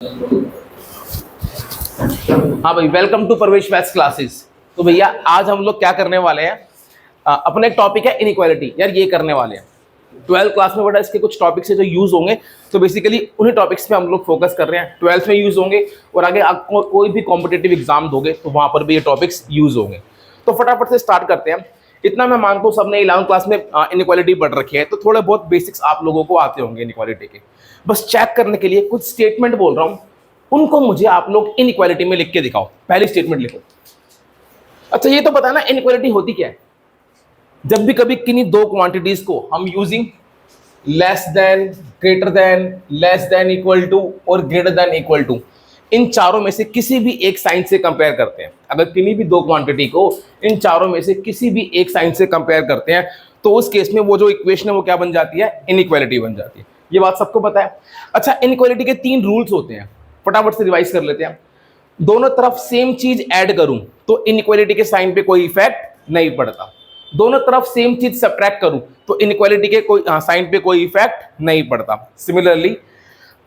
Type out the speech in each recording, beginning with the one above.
हाँ भाई, welcome to Parvesh maths classes. तो भैया आज हम लोग क्या करने वाले हैं, अपना एक टॉपिक है इनइक्वालिटी। यार ये करने वाले हैं 12th क्लास में, बड़ा इसके कुछ टॉपिक्स है जो यूज होंगे, तो बेसिकली उन्हीं टॉपिक्स पे हम लोग फोकस कर रहे हैं। 12th में यूज होंगे और आगे आपको कोई भी कॉम्पिटेटिव एग्जाम दोगे तो वहां पर भी ये टॉपिक्स यूज होंगे। तो फटाफट से स्टार्ट करते हैं। इतना मैं मानता हूँ सबने 11th क्लास में इनइक्वालिटी पढ़ रखी है, तो थोड़े बहुत बेसिक्स आप लोगों को आते होंगे इनइक्वालिटी के। बस चेक करने के लिए कुछ स्टेटमेंट बोल रहा हूँ, उनको मुझे आप लोग इनइक्वालिटी में लिख के दिखाओ। पहली स्टेटमेंट लिखो। अच्छा ये तो पता है ना इनइक्वालिटी होती क्या है। जब भी कभी किन्हीं दो क्वांटिटीज को हम using less than, greater than, less than equal to और ग्रेटर देन इक्वल टू, इन चारों में से किसी भी एक साइन से कंपेयर करते हैं। अगर किन्हीं भी दो क्वांटिटी को इन चारों में से किसी भी एक साइन से कंपेयर करते हैं तो उस केस में वो जो इक्वेशन है वो क्या बन जाती है, इनइक्वालिटी बन जाती है। ये बात सबको पता है। अच्छा इनइक्वालिटी के 3 रूल्स होते हैं, फटाफट से रिवाइज कर लेते हैं। दोनों तरफ सेम चीज ऐड करूं तो इनइक्वालिटी के साइन पे कोई इफेक्ट नहीं पड़ता। दोनों तरफ सेम चीज सब्ट्रैक्ट करूं तो इनइक्वालिटी के कोई साइन पे कोई इफेक्ट नहीं पड़ता। सिमिलरली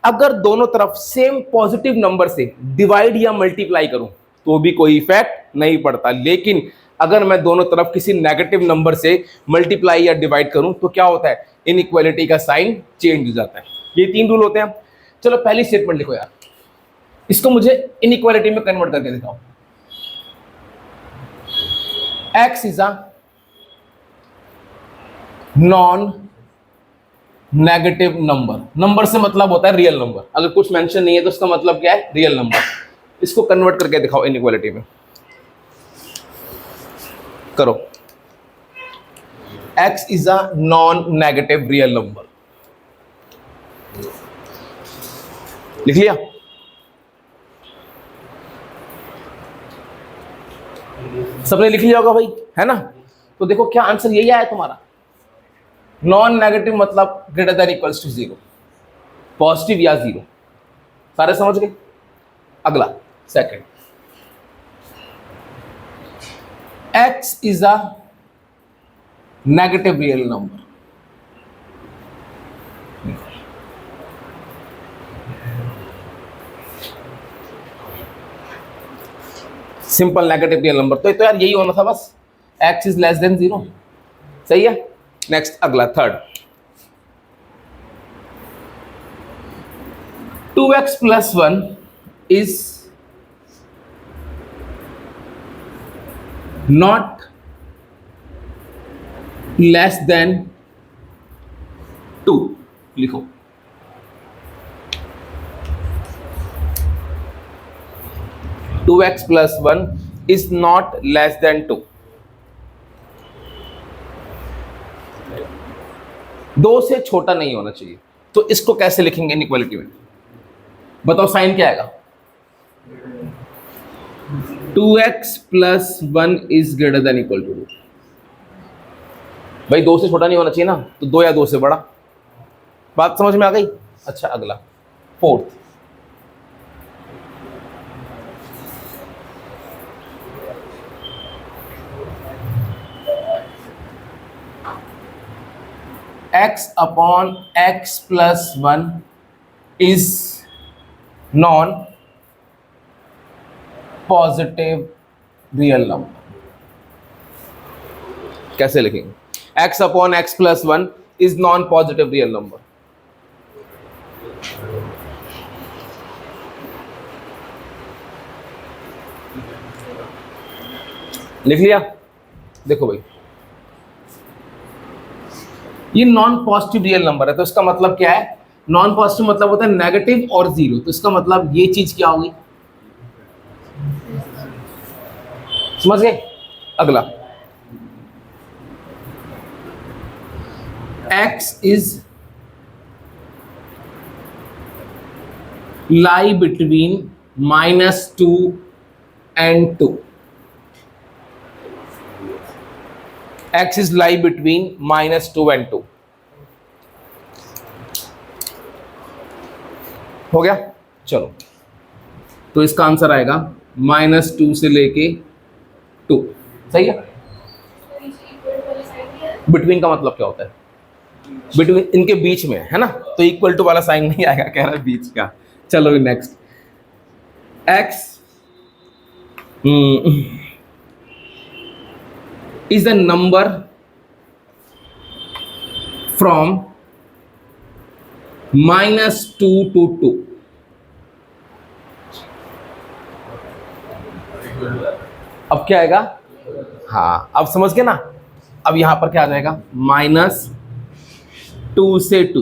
अगर दोनों तरफ सेम पॉजिटिव नंबर से डिवाइड या मल्टीप्लाई करूं तो भी कोई इफेक्ट नहीं पड़ता। लेकिन अगर मैं दोनों तरफ किसी नेगेटिव नंबर से मल्टीप्लाई या डिवाइड करूं तो क्या होता है, इनइक्वालिटी का साइन चेंज हो जाता है। ये 3 रूल होते हैं। चलो पहली स्टेटमेंट लिखो यार, इसको मुझे इनइक्वालिटी में कन्वर्ट करके दिखाओ। x is a non negative number. Number से मतलब होता है रियल नंबर। अगर कुछ मेंशन नहीं है तो उसका मतलब क्या है, रियल नंबर। इसको कन्वर्ट करके दिखाओ इनइक्वालिटी में। करो। x is a non negative real number. लिख लिया। सबने लिख लिया होगा भाई, है ना। तो देखो क्या आंसर यही आया तुम्हारा। नॉन नेगेटिव मतलब greater than equals to 0, positive या 0। सारे समझ गए। अगला second, x is a negative real number. Simple negative real number. तो यार यही होना था बस, x इज लेस देन 0। सही है। नेक्स्ट अगला third, 2x plus 1 is not less than 2। लिखो। Two X plus 1 is not less than 2। 2 से छोटा नहीं होना चाहिए। तो इसको कैसे लिखेंगे इनइक्वालिटी में, बताओ। साइन क्या आएगा, 2x plus 1 is greater than equal to 2। भाई 2 से छोटा नहीं होना चाहिए ना, तो 2 या 2 से बड़ा। बात समझ में आ गई। अच्छा अगला fourth, x upon x plus 1 is non positive real number. कैसे लिखेंगे, x upon x plus 1 is non positive real number. लिख लिया। देखो भाई ये नॉन पॉजिटिव रियल नंबर है, तो इसका मतलब क्या है, नॉन पॉजिटिव मतलब होता है नेगेटिव और 0। तो इसका मतलब ये चीज क्या होगी, समझ गए। अगला x is lie between -2 and 2। x is lie between -2 and 2। हो गया। चलो तो इसका आंसर आएगा -2 से लेके 2। सही है। बिटवीन का मतलब क्या होता है, बिटवीन, इनके बीच में, है ना। तो इक्वल टू वाला साइन नहीं आएगा, कह रहा है बीच का। चलो next, x is the number from -2 to 2। अब क्या आएगा? हाँ, अब समझ गए ना। अब यहां पर क्या आ जाएगा? -2 से 2।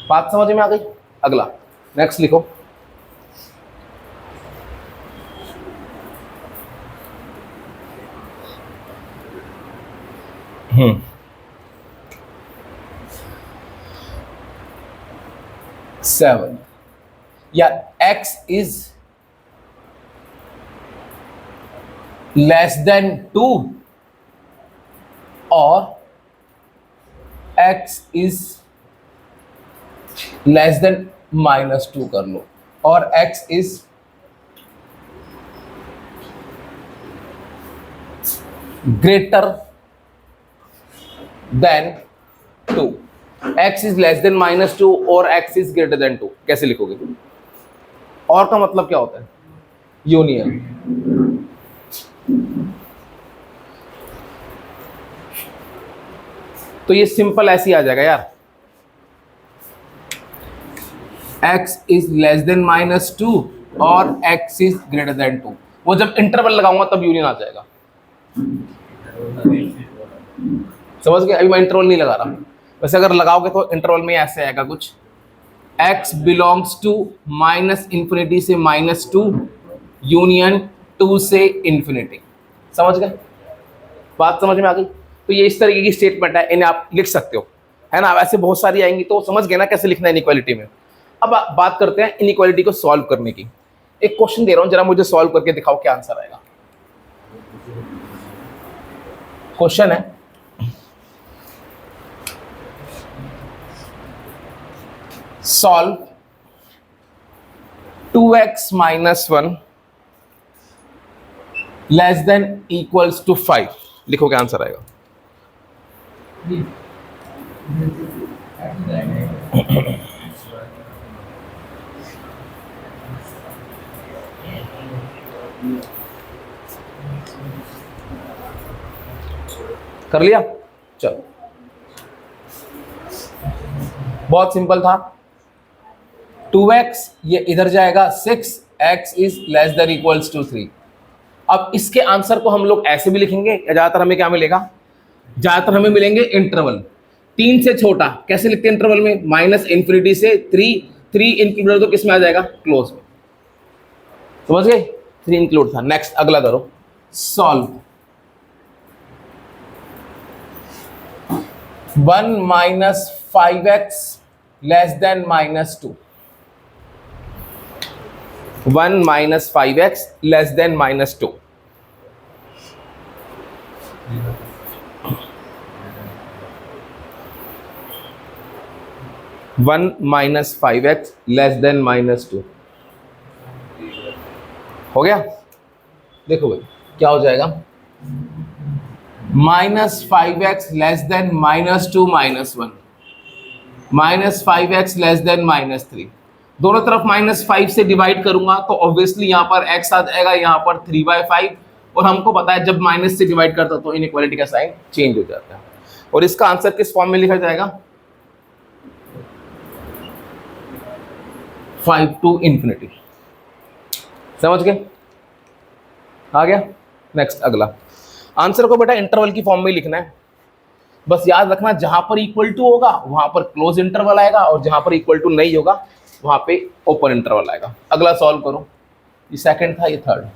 बात समझ में आ गई? अगला नेक्स्ट लिखो। सेवन या x is less than 2 और x is less than -2 कर लो, और x is greater than 2। x is less than -2 और x is greater than 2 कैसे लिखोगे? और का मतलब क्या होता है? यूनियन। तो ये सिंपल ऐसे ही आ जाएगा यार, x is less than -2 और x is greater than 2। वो जब इंटरवल लगाऊंगा तब यूनियन आ जाएगा। समझ गए? अभी मैं इंटरवल नहीं लगा रहा। वैसे अगर लगाओगे तो इंटरवल में ऐसे आएगा कुछ, x बिलोंग्स टू -∞ से -2 यूनियन 2 से इंफिनिटी। समझ गए? बात समझ में आ गई? तो ये इस तरीके की स्टेटमेंट है, इन्हें आप लिख सकते हो, है ना। वैसे बहुत सारी आएंगी, तो समझ गए ना कैसे लिखना है इनइक्वालिटी में। अब बात करते हैं इनइक्वालिटी को सॉल्व करने की। एक क्वेश्चन दे रहा हूं, जरा मुझे सॉल्व करके दिखाओ क्या आंसर आएगा। क्वेश्चन है, solve 2x - 1 less than equals to 5। लिखो क्या आंसर आएगा। कर लिया? चलो, बहुत सिंपल था। 2x ये इधर जाएगा 6x is less than equals to 3। अब इसके आंसर को हम लोग ऐसे भी लिखेंगे, ज्यादातर हमें क्या मिलेगा? ज्यादातर हमें मिलेंगे इंटरवल 3 से छोटा। कैसे लिखते हैं इंटरवल में? -∞ से 3 इंक्लूड तो किस में आ जाएगा? क्लोज में। समझ गए? 3 इंक्लूड था। नेक्स्ट अगला करो, solve 1 - 5x less than -2। 1 - 5x less than -2। 1 - 5x less than -2 हो गया। देखो भाई क्या हो जाएगा, -5x less than -2 - 1 -5x less than -3। दोनों तरफ -5 से डिवाइड करूंगा तो ऑब्वियसली यहां पर x आ जाएगा, यहां पर 3/5। और हमको पता है जब माइनस से डिवाइड करता तो इनइक्वालिटी का साइन चेंज हो जाता है। और इसका आंसर किस फॉर्म में लिखा जाएगा? 5 to ∞। समझ गए? आ गया। नेक्स्ट अगला, आंसर को बेटा इंटरवल की फॉर्म में लिखना है। बस याद रखना, जहां पर इक्वल टू होगा वहां पर क्लोज इंटरवल आएगा, और जहां पर इक्वल टू नहीं होगा वहां पे ओपन इंटरवल आएगा। अगला सॉल्व करो। ये सेकंड था, ये third.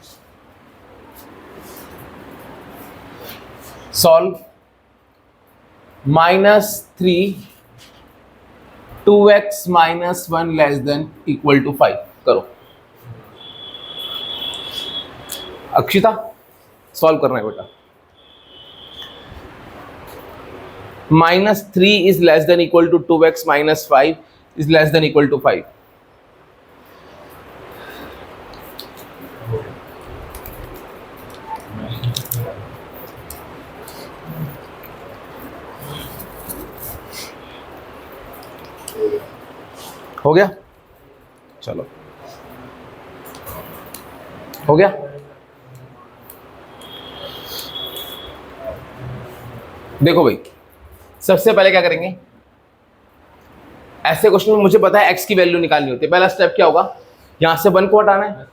Solve -3 2x - 1 less than equal to 5 करो। अक्षिता सॉल्व करना है बेटा। -3 is less than equal to 2x - 5 is less than equal to 5। हो गया? चलो हो गया? देखो भाई, सबसे पहले क्या करेंगे, ऐसे क्वेश्चन में मुझे पता है x की वैल्यू निकालनी होती है। पहला स्टेप क्या होगा, यहां से 1 को हटाना है,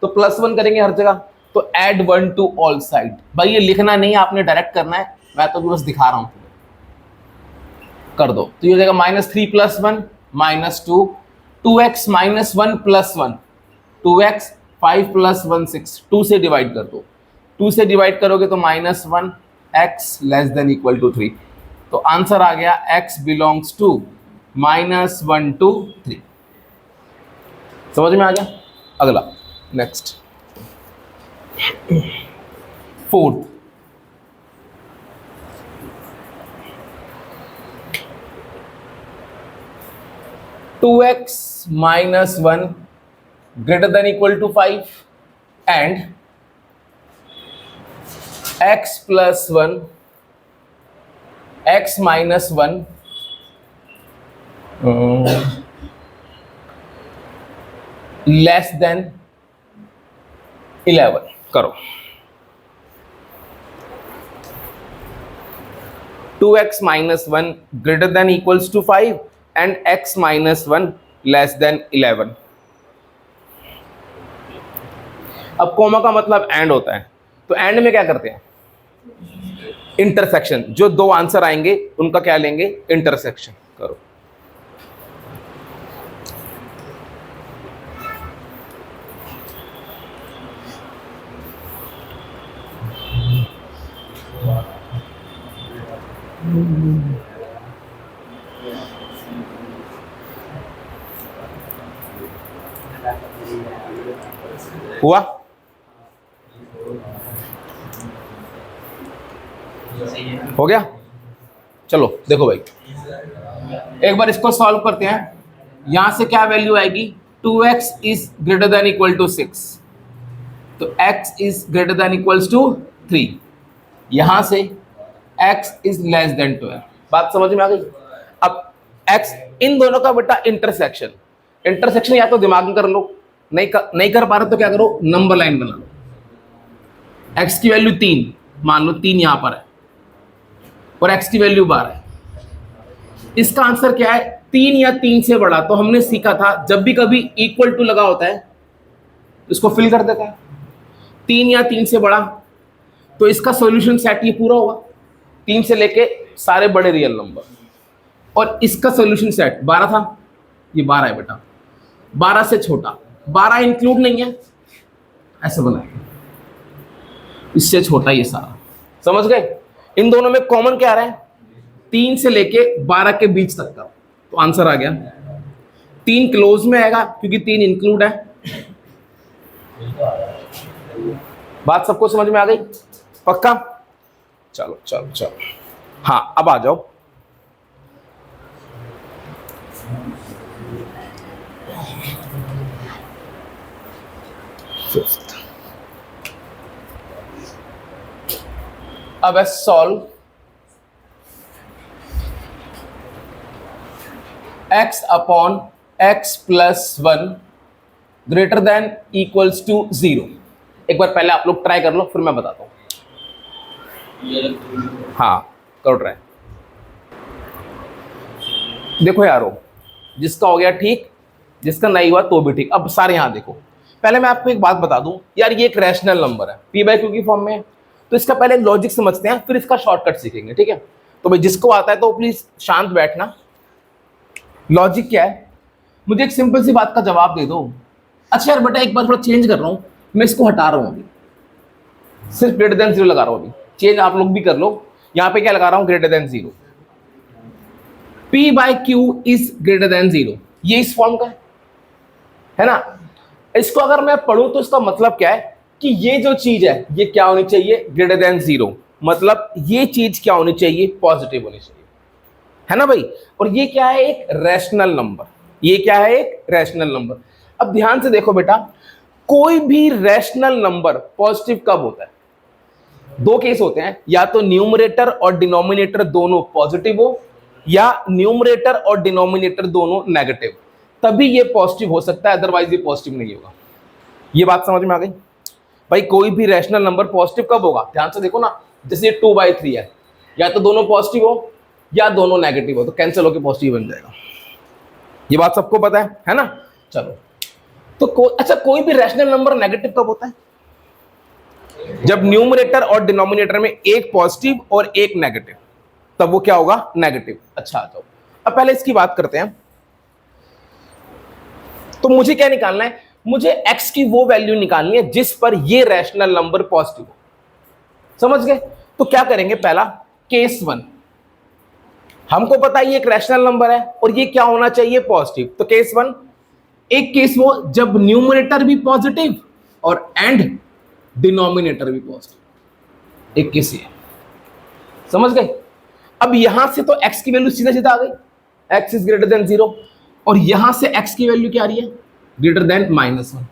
तो +1 करेंगे हर जगह, तो ऐड 1 टू ऑल साइड। भाई ये लिखना नहीं है, आपने डायरेक्ट करना है, मैं तो बस दिखा रहा हूं। कर दो, तो ये हो जाएगा -3 + 1 -2, 2x - 1 + 1, 2x, 5 + 1 6, 2 से डिवाइड कर दो, 2 से डिवाइड करोगे तो -1, x < 3। तो आंसर आ गया x बिलोंग्स टू -1 to 3। समझ में आ गया? अगला, next, fourth, (2x - 1 > 5 and x + 1 x - 1 less then 11। करो, 2x - 1 > 5 and x - 1 less then 11। अब कोमा का मतलब एंड होता है, तो एंड में क्या करते हैं, इंटरसेक्शन। जो दो आंसर आएंगे उनका क्या लेंगे, इंटरसेक्शन। करो, हुआ? हो गया? चलो देखो भाई, एक बार इसको सॉल्व करते हैं। यहां से क्या वैल्यू आएगी, 2x > 6, तो x > 3। यहां से x < 12। बात समझ में आ गई? अब x, इन दोनों का बेटा इंटरसेक्शन, इंटरसेक्शन या तो दिमाग में कर लो, नहीं कर पा रहे तो क्या करो, नंबर लाइन बना लो। x की वैल्यू 3, मान लो 3 यहां पर है और x की वैल्यू 12 है। इसका आंसर क्या है, 3 या 3 से बड़ा। तो हमने सीखा था जब भी कभी इक्वल टू लगा होता है इसको फिल कर देता है, 3 या 3 से बड़ा, तो इसका सॉल्यूशन सेट ये पूरा होगा, 3 से लेके सारे बड़े रियल नंबर। और इसका सॉल्यूशन सेट 12 था, ये 12 है बेटा, 12 से छोटा, 12 इंक्लूड नहीं है, ऐसे बनाएंगे, इससे छोटा ये सारा। समझ गए? इन दोनों में कॉमन क्या आ रहा है, 3 से लेके 12 के बीच तक का। तो आंसर आ गया 3 क्लोज में आएगा क्योंकि 3 इंक्लूड है। बात सबको समझ में आ गई? पक्का? चलो चलो चलो, हाँ अब आ जाओ। अब है सॉल्व x अपॉन x + 1 > 0। एक बार पहले आप लोग ट्राई कर लो, फिर मैं बताता हूं। हाँ करो ट्राई। देखो यारो, जिसका हो गया ठीक, जिसका नहीं हुआ तो भी ठीक। अब सारे यहां देखो, पहले मैं आपको एक बात बता दूं यार, ये एक रैशनल नंबर है, p/q की फॉर्म में, तो इसका पहले लॉजिक समझते हैं, फिर इसका शॉर्टकट सीखेंगे, ठीक है? तो भाई जिसको आता है तो प्लीज शांत बैठना। लॉजिक क्या है, मुझे एक सिंपल सी बात का जवाब दे दो। अच्छा यार बेटा, एक बार थोड़ा चेंज कर रहा हूं, मैं इसको हटा रहा हूं अभी, सिर्फ <0 लगा रहा हूं अभी, चेंज आप लोग भी कर लो। यहां पे क्या लगा रहा हूं, <0। p/q इज <0, ये इस फॉर्म का है ना? इसको अगर मैं पढ़ूं तो इसका मतलब क्या है कि ये जो चीज है ये क्या होनी चाहिए, <0, मतलब ये चीज क्या होनी चाहिए, पॉजिटिव होनी चाहिए, है ना भाई? और ये क्या है, एक रैशनल नंबर। ये क्या है, एक रैशनल नंबर। अब ध्यान से देखो बेटा, कोई भी रैशनल नंबर पॉजिटिव कब होता है? दो केस होते हैं, या तो न्यूमरेटर और डिनोमिनेटर दोनों पॉजिटिव हो, या न्यूमरेटर और डिनोमिनेटर दोनों नेगेटिव, तभी ये पॉजिटिव हो सकता है, अदरवाइज ये पॉजिटिव नहीं होगा। ये बात समझ में आ गई? भाई कोई भी रैशनल नंबर पॉजिटिव कब होगा, ध्यान से देखो ना, जैसे 2/3 है, या तो दोनों पॉजिटिव हो या दोनों नेगेटिव हो, तो कैंसिल होकर पॉजिटिव बन जाएगा। ये बात सबको पता है ना। चलो तो अच्छा कोई भी रैशनल नंबर नेगेटिव कब होता है, जब न्यूमरेटर और डिनोमिनेटर में एक पॉजिटिव और एक नेगेटिव, तब वो क्या होगा, नेगेटिव। अच्छा तो अब पहले इसकी बात करते हैं। तो मुझे क्या निकालना है, मुझे x की वो वैल्यू निकालनी है जिस पर ये रैशनल नंबर पॉजिटिव हो। समझ गए। तो क्या करेंगे, पहला केस 1, हमको पता है ये एक रैशनल नंबर है और ये क्या होना चाहिए, पॉजिटिव। तो केस 1, एक केस वो जब न्यूमरेटर भी पॉजिटिव और एंड डिनोमिनेटर भी पॉजिटिव, एक केस ये। समझ गए। अब यहां से तो x की वैल्यू सीधा सीधा आ गई, x इज ग्रेटर देन 0, और यहां से x की वैल्यू क्या आ रही है, ग्रेटर देन -1।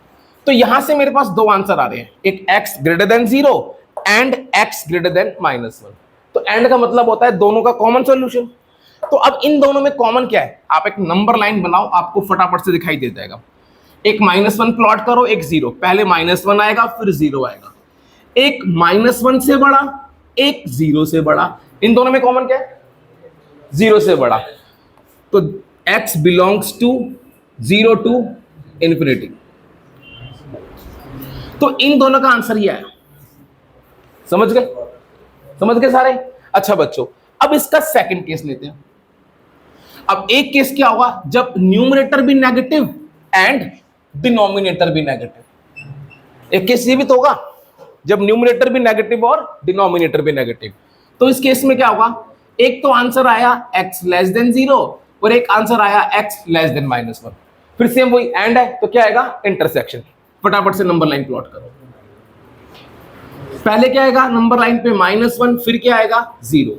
तो यहां से मेरे पास दो आंसर आ रहे हैं, एक x greater then 0 and x greater then -1। तो एंड का मतलब होता है दोनों का कॉमन सॉल्यूशन। तो अब इन दोनों में कॉमन क्या है, आप एक नंबर लाइन बनाओ, आपको फटाफट से दिखाई दे जाएगा। एक -1 प्लॉट करो, एक 0, पहले -1 आएगा फिर 0 आएगा, एक -1 से बड़ा एक 0 से बड़ा, इन दोनों में कॉमन क्या है, 0 से बड़ा। तो x belongs to 0 to infinity. तो इन दोनों का आंसर ये है। समझ गए, समझ गए सारे। अच्छा बच्चों, अब इसका सेकंड केस लेते हैं। अब एक केस क्या होगा, जब न्यूमरेटर भी नेगेटिव एंड डिनोमिनेटर भी नेगेटिव। एक केस ये भी तो होगा जब न्यूमरेटर भी नेगेटिव और डिनोमिनेटर भी नेगेटिव। तो इस केस में क्या होगा, एक तो आंसर आया x लेस देन 0 और एक आंसर आया x लेस देन -1। फिर सेम वही एंड है, तो क्या आएगा, इंटरसेक्शन। फटाफट से नंबर लाइन प्लॉट करो। पहले क्या आएगा नंबर लाइन पे, -1, फिर क्या आएगा 0,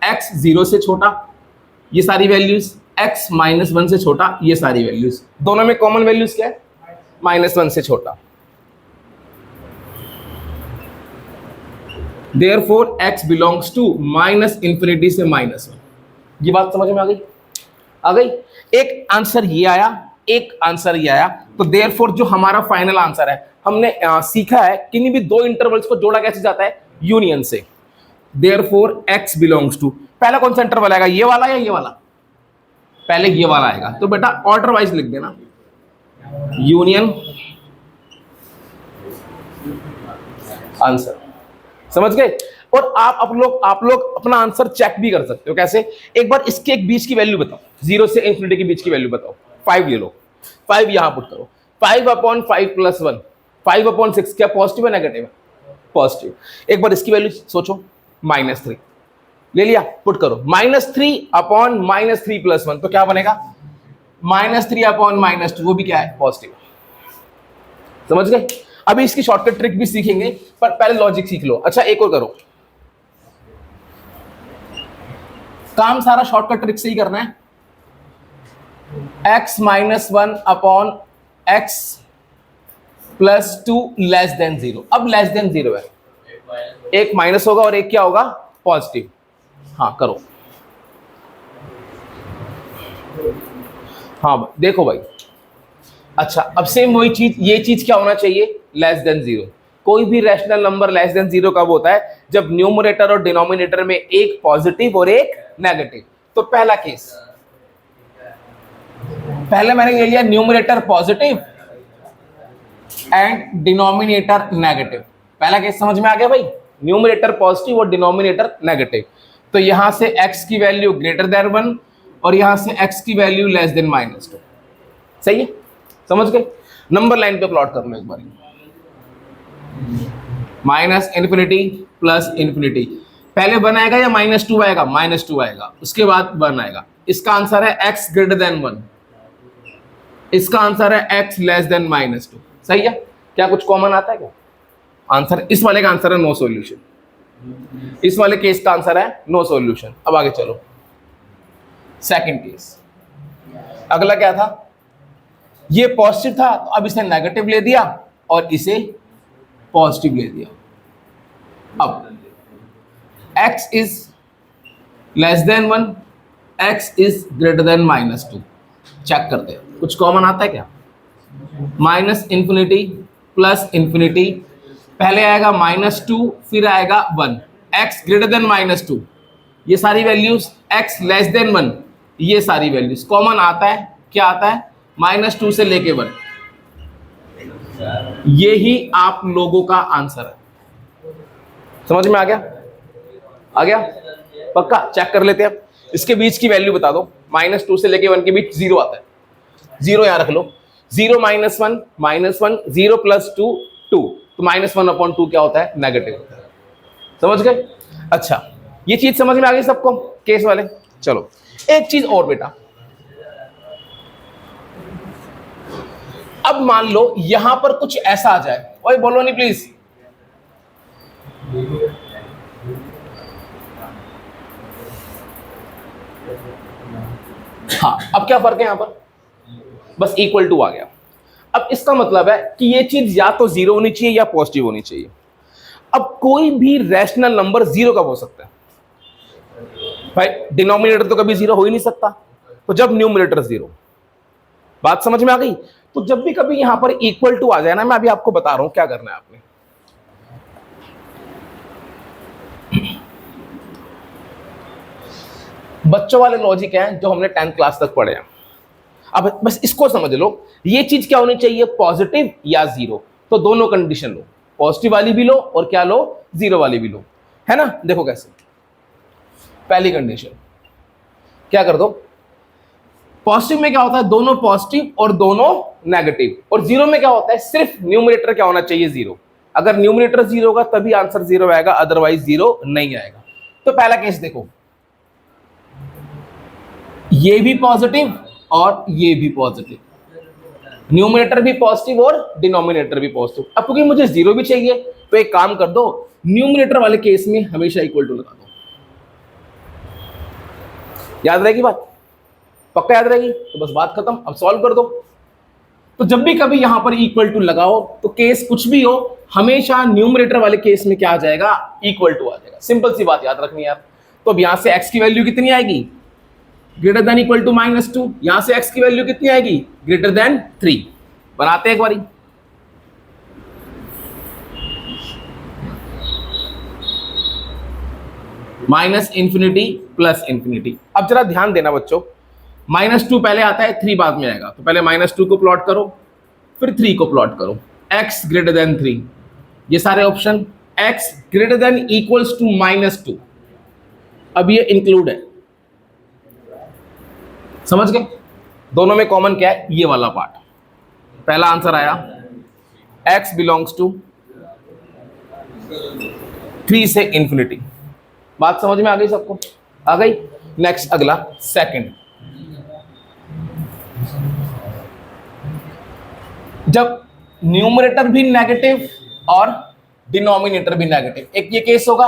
x 0 से छोटा, ये सारी वैल्यूज, x -1 से छोटा, ये सारी वैल्यूज। दोनों में कॉमन वैल्यूज क्या है, -1 से छोटा। Therefore x belongs to -∞ से -1। ये बात समझ में आ गई, आ गई। एक आंसर ये आया, एक आंसर ये आया। तो therefore जो हमारा फाइनल आंसर है, हमने सीखा है किन्हीं भी दो इंटरवल्स को जोड़ा कैसे जाता है, यूनियन से। Therefore x belongs to, पहला कौन सा इंटरवल आएगा, ये वाला या ये वाला, पहले ये वाला आएगा। तो बेटा ऑर्डर वाइज लिख देना, यूनियन आंसर। समझ गए। और आप लोग अपना आंसर चेक भी कर सकते हो। कैसे, एक बार इसके एक बीच की वैल्यू बताओ, 0 से इंफिनिटी के बीच की वैल्यू बताओ। 5 ले लो, 5 यहां पुट करो, 5/5 + 1, 5/6 क्या पॉजिटिव है नेगेटिव है, पॉजिटिव। एक बार इसकी वैल्यू सोचो, -3 ले लिया, पुट करो, -3/-3 + 1, तो क्या बनेगा, -3/-2, वो भी क्या है, पॉजिटिव। समझ गए। अभी इसकी शॉर्टकट ट्रिक भी सीखेंगे, पर पहले लॉजिक सीख लो। अच्छा एक और करो, काम सारा शॉर्टकट ट्रिक से ही करना है। x -1/x + 2 less than 0। अब लेस देन 0 है, एक माइनस होगा और एक क्या होगा, पॉजिटिव। हाँ करो, हाँ देखो भाई। अच्छा अब सेम वही चीज, ये चीज क्या होना चाहिए, लेस देन 0। कोई भी रैशनल नंबर लेस देन 0 कब होता है, जब न्यूमरेटर और डिनोमिनेटर में एक पॉजिटिव और एक नेगेटिव। तो पहला केस, पहले मैंने ले लिया numerator positive and denominator negative. पहला केस समझ में आ गया भाई, न्यूमरेटर पॉजिटिव और डिनोमिनेटर नेगेटिव। तो यहां से x की वैल्यू ग्रेटर देन 1 और यहां से x की वैल्यू लेस देन -2। सही है, समझ गए। नंबर लाइन पे प्लॉट करना एक बार, -∞ + ∞। पहले 1 आएगा या -2 आएगा, -2 आएगा, उसके बाद 1 आएगा। इसका आंसर है x ग्रेटर देन 1, इसका आंसर है x लेस देन -2। सही है। क्या कुछ कॉमन आता है क्या, आंसर, इस वाले का आंसर है नो सॉल्यूशन, इस वाले केस का आंसर है नो सॉल्यूशन। अब आगे चलो, सेकंड केस। अगला क्या था, ये पॉजिटिव था तो अब इसने नेगेटिव ले दिया और इसे पॉजिटिव ले दिया। अब x is less than 1, x is greater than -2। Check करते हैं कुछ कॉमन आता है क्या, -∞ + ∞, पहले आएगा -2, फिर आएगा 1, x ग्रेटर देन -2, ये सारी वैल्यूज, x लेस देन 1, ये सारी वैल्यूज कॉमन आता है, क्या आता है, -2 से लेके 1। ये ही आप लोगों का आंसर है। समझ में आ गया? आ गया? पक्का? चेक कर लेते हैं। इसके बीच की वैल्यू बता दो। -2 से लेके 1 के बीच 0 आता है, 0 यहां रख लो। 0 -1 -1, 0 + 2 2, तो -1/2 क्या होता है, नेगेटिव होता है। समझ गए? अच्छा, ये चीज समझ में आ गई सबको, केस वाले? चलो एक चीज और बेटा, अब मान लो यहां पर कुछ ऐसा आ जाए, ओए बोलो नहीं प्लीज। हाँ, अब क्या फर्क है यहां पर, बस =2 आ गया। अब इसका मतलब है कि ये चीज या तो 0 होनी चाहिए या पॉजिटिव होनी चाहिए। अब कोई भी रैशनल नंबर 0 कब हो सकता है भाई? डिनोमिनेटर तो कभी 0 हो ही नहीं सकता, तो जब न्यूमरेटर 0। बात समझ में आ गई? तो जब भी कभी यहां पर =2 आ जाए ना, मैं अभी आपको बता रहा हूं क्या करना है आपने। बच्चों वाले लॉजिक हैं जो हमने 10th क्लास तक पढ़े हैं। अब बस इसको समझ लो, ये चीज क्या होनी चाहिए, पॉजिटिव या 0। तो दोनों कंडीशन लो, पॉजिटिव वाली भी लो और क्या लो, 0 वाली भी लो, है ना? देखो कैसे। पहली कंडीशन क्या कर दो, पॉजिटिव में क्या होता है, दोनों पॉजिटिव और दोनों नेगेटिव, और 0 में क्या होता है, सिर्फ न्यूमरेटर क्या होना चाहिए, 0। अगर न्यूमरेटर 0 होगा तभी आंसर 0 आएगा, अदरवाइज 0 नहीं आएगा। तो पहला केस देखो, ये भी पॉजिटिव और ये भी पॉजिटिव, न्यूमरेटर भी पॉजिटिव और डिनोमिनेटर भी पॉजिटिव। अब क्योंकि मुझे 0 भी चाहिए, तो एक काम कर दो, न्यूमरेटर वाले केस में हमेशा =2 लगा दो। याद रहेगी बात? पक्का याद रहेगी? तो बस बात खत्म, अब सॉल्व कर दो। तो जब भी कभी यहां पर =2 लगाओ, तो केस कुछ भी हो, हमेशा न्यूमरेटर वाले केस में क्या आ जाएगा, =2 आ जाएगा। सिंपल सी बात याद रखनी है यार। तो अब यहां से x की वैल्यू कितनी आएगी, ग्रेटर देन इक्वल टू -2। यहां से x की वैल्यू कितनी आएगी, ग्रेटर देन 3। बनाते हैं एक बारी। -∞ +∞। अब जरा ध्यान देना बच्चों, -2 पहले आता है, 3 बाद में आएगा। तो पहले -2 को प्लॉट करो, फिर 3 को प्लॉट करो, x ग्रेटर देन 3, ये सारे option. x greater than equals to -2, अब ये इंक्लूड है। समझ गए? दोनों में कॉमन क्या है, ये वाला पार्ट। पहला आंसर आया, x बिलोंग्स टू 3 से ∞। बात समझ में आ गई सबको? आ गई? नेक्स्ट अगला सेकंड, जब न्यूमरेटर भी नेगेटिव और डिनोमिनेटर भी नेगेटिव, एक ये केस होगा।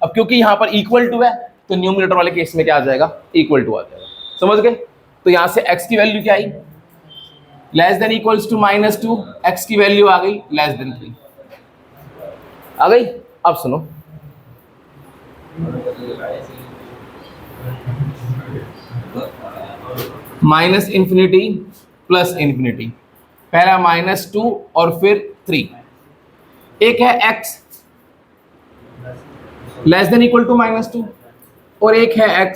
अब क्योंकि यहां पर =2 है, तो न्यूमरेटर वाले केस में क्या आ जाएगा, =2 आ जाएगा। समझ गए? तो यहां से x की वैल्यू क्या आई, less than equals to -2, x की वैल्यू आ गई लेस देन 3। आ गई? अब सुनो, -∞ +∞, पहला -2 और फिर 3। एक है x less than equal to -2 और एक है x।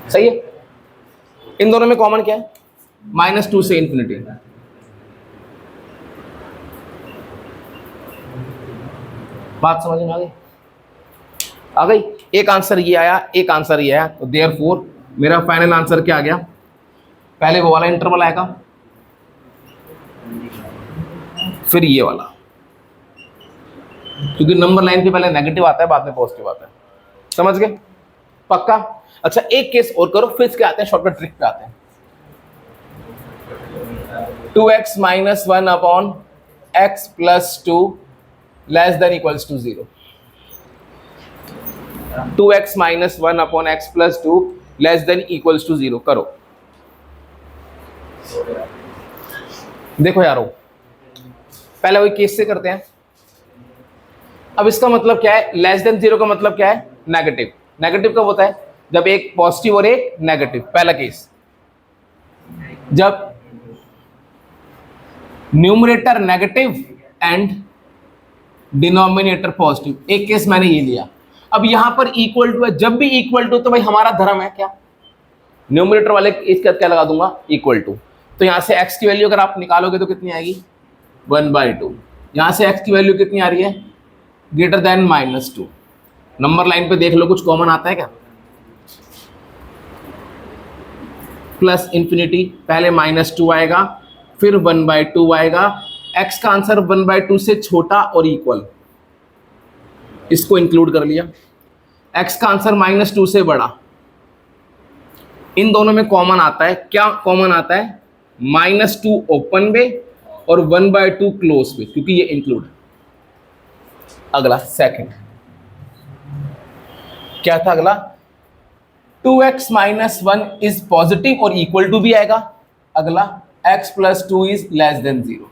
सही है? इन दोनों में कॉमन क्या है, -2 से ∞। बात समझ में आ गई? आ गई? एक आंसर ये आया, एक आंसर ये आया, तो देयरफॉर मेरा फाइनल आंसर क्या आ गया, पहले वो वाला इंटरवल आएगा, फिर ये वाला, क्योंकि नंबर लाइन पे पहले नेगेटिव आता है, बाद में पॉजिटिव आता है। समझ गए? पक्का? अच्छा, एक केस और करो, फिर इसके आते हैं शॉर्टकट ट्रिक पे आते हैं। 2x - 1 upon x + 2 less than equals to 0। 2x - 1 upon x + 2 less than equals to 0 करो। देखो यारो, पहले वही केस से करते हैं। अब इसका मतलब क्या है, लेस देन 0 का मतलब क्या है, नेगेटिव। नेगेटिव कब होता है, जब एक पॉजिटिव और एक नेगेटिव। पहला केस, जब numerator negative and denominator positive, एक केस मैंने ये लिया। अब यहां पर इक्वल टू है, जब भी इक्वल टू तो भाई हमारा धर्म है क्या, न्यूमरेटर वाले इसका क्या लगा दूंगा, इक्वल टू। तो यहां से x की वैल्यू अगर आप निकालोगे तो कितनी आएगी, 1/2। यहां से x की वैल्यू कितनी आ रही है, ग्रेटर देन -2। नंबर लाइन पे देख लो कुछ कॉमन आता है क्या, प्लस इंफिनिटी, पहले -2 आएगा, फिर 1/2 आएगा। x का आंसर 1/2 से छोटा और इक्वल, इसको इंक्लूड कर लिया। x का आंसर -2 से बड़ा, इन दोनों में कॉमन आता है, क्या कॉमन आता है, -2 ओपन में और 1/2 क्लोज में, क्योंकि ये इंक्लूड। अगला सेकंड क्या था, अगला 2x - 1 इज पॉजिटिव और इक्वल टू भी आएगा। अगला x + 2 इज लेस देन 0।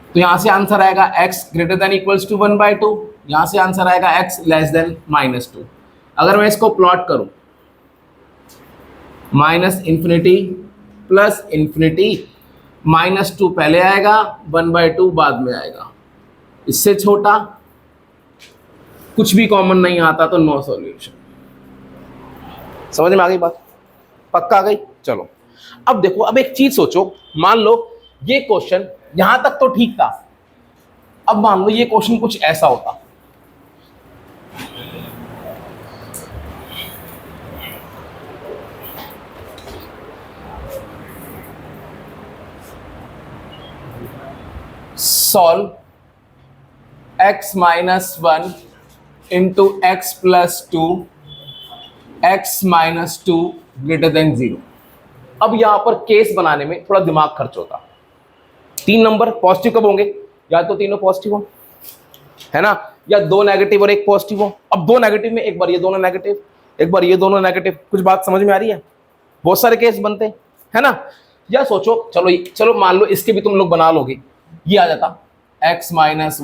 तो यहां से आंसर आएगा x greater than equals to 1/2, यहां से आंसर आएगा x लेस देन -2। अगर मैं इसको प्लॉट करूं, -इंफिनिटी प्लस इंफिनिटी, -2 पहले आएगा, 1/2 बाद में आएगा, इससे छोटा, कुछ भी कॉमन नहीं आता तो नो सॉल्यूशन। समझ में आ गई बात, पक्का आ गई। चलो अब देखो, अब एक चीज सोचो, मान लो ये क्वेश्चन यहां तक तो ठीक था, अब मान लो ये क्वेश्चन कुछ ऐसा होता, solve x - 1 into x + 2, x - 2 greater then 0। अब यहां पर केस बनाने में थोड़ा दिमाग खर्च होता। 3 नंबर पॉजिटिव कब होंगे, या तो तीनों पॉजिटिव हो, है ना, या 2 नेगेटिव और 1 पॉजिटिव हो। अब 2 नेगेटिव में एक बार ये दोनों नेगेटिव, एक बार ये दोनों नेगेटिव, कुछ बात समझ में आ रही है, बहुत सारे केस बनते हैं, है ना। या सोचो, चलो मान लो इसके भी तुम लोग बना लोगे, ये आ जाता x - 1, x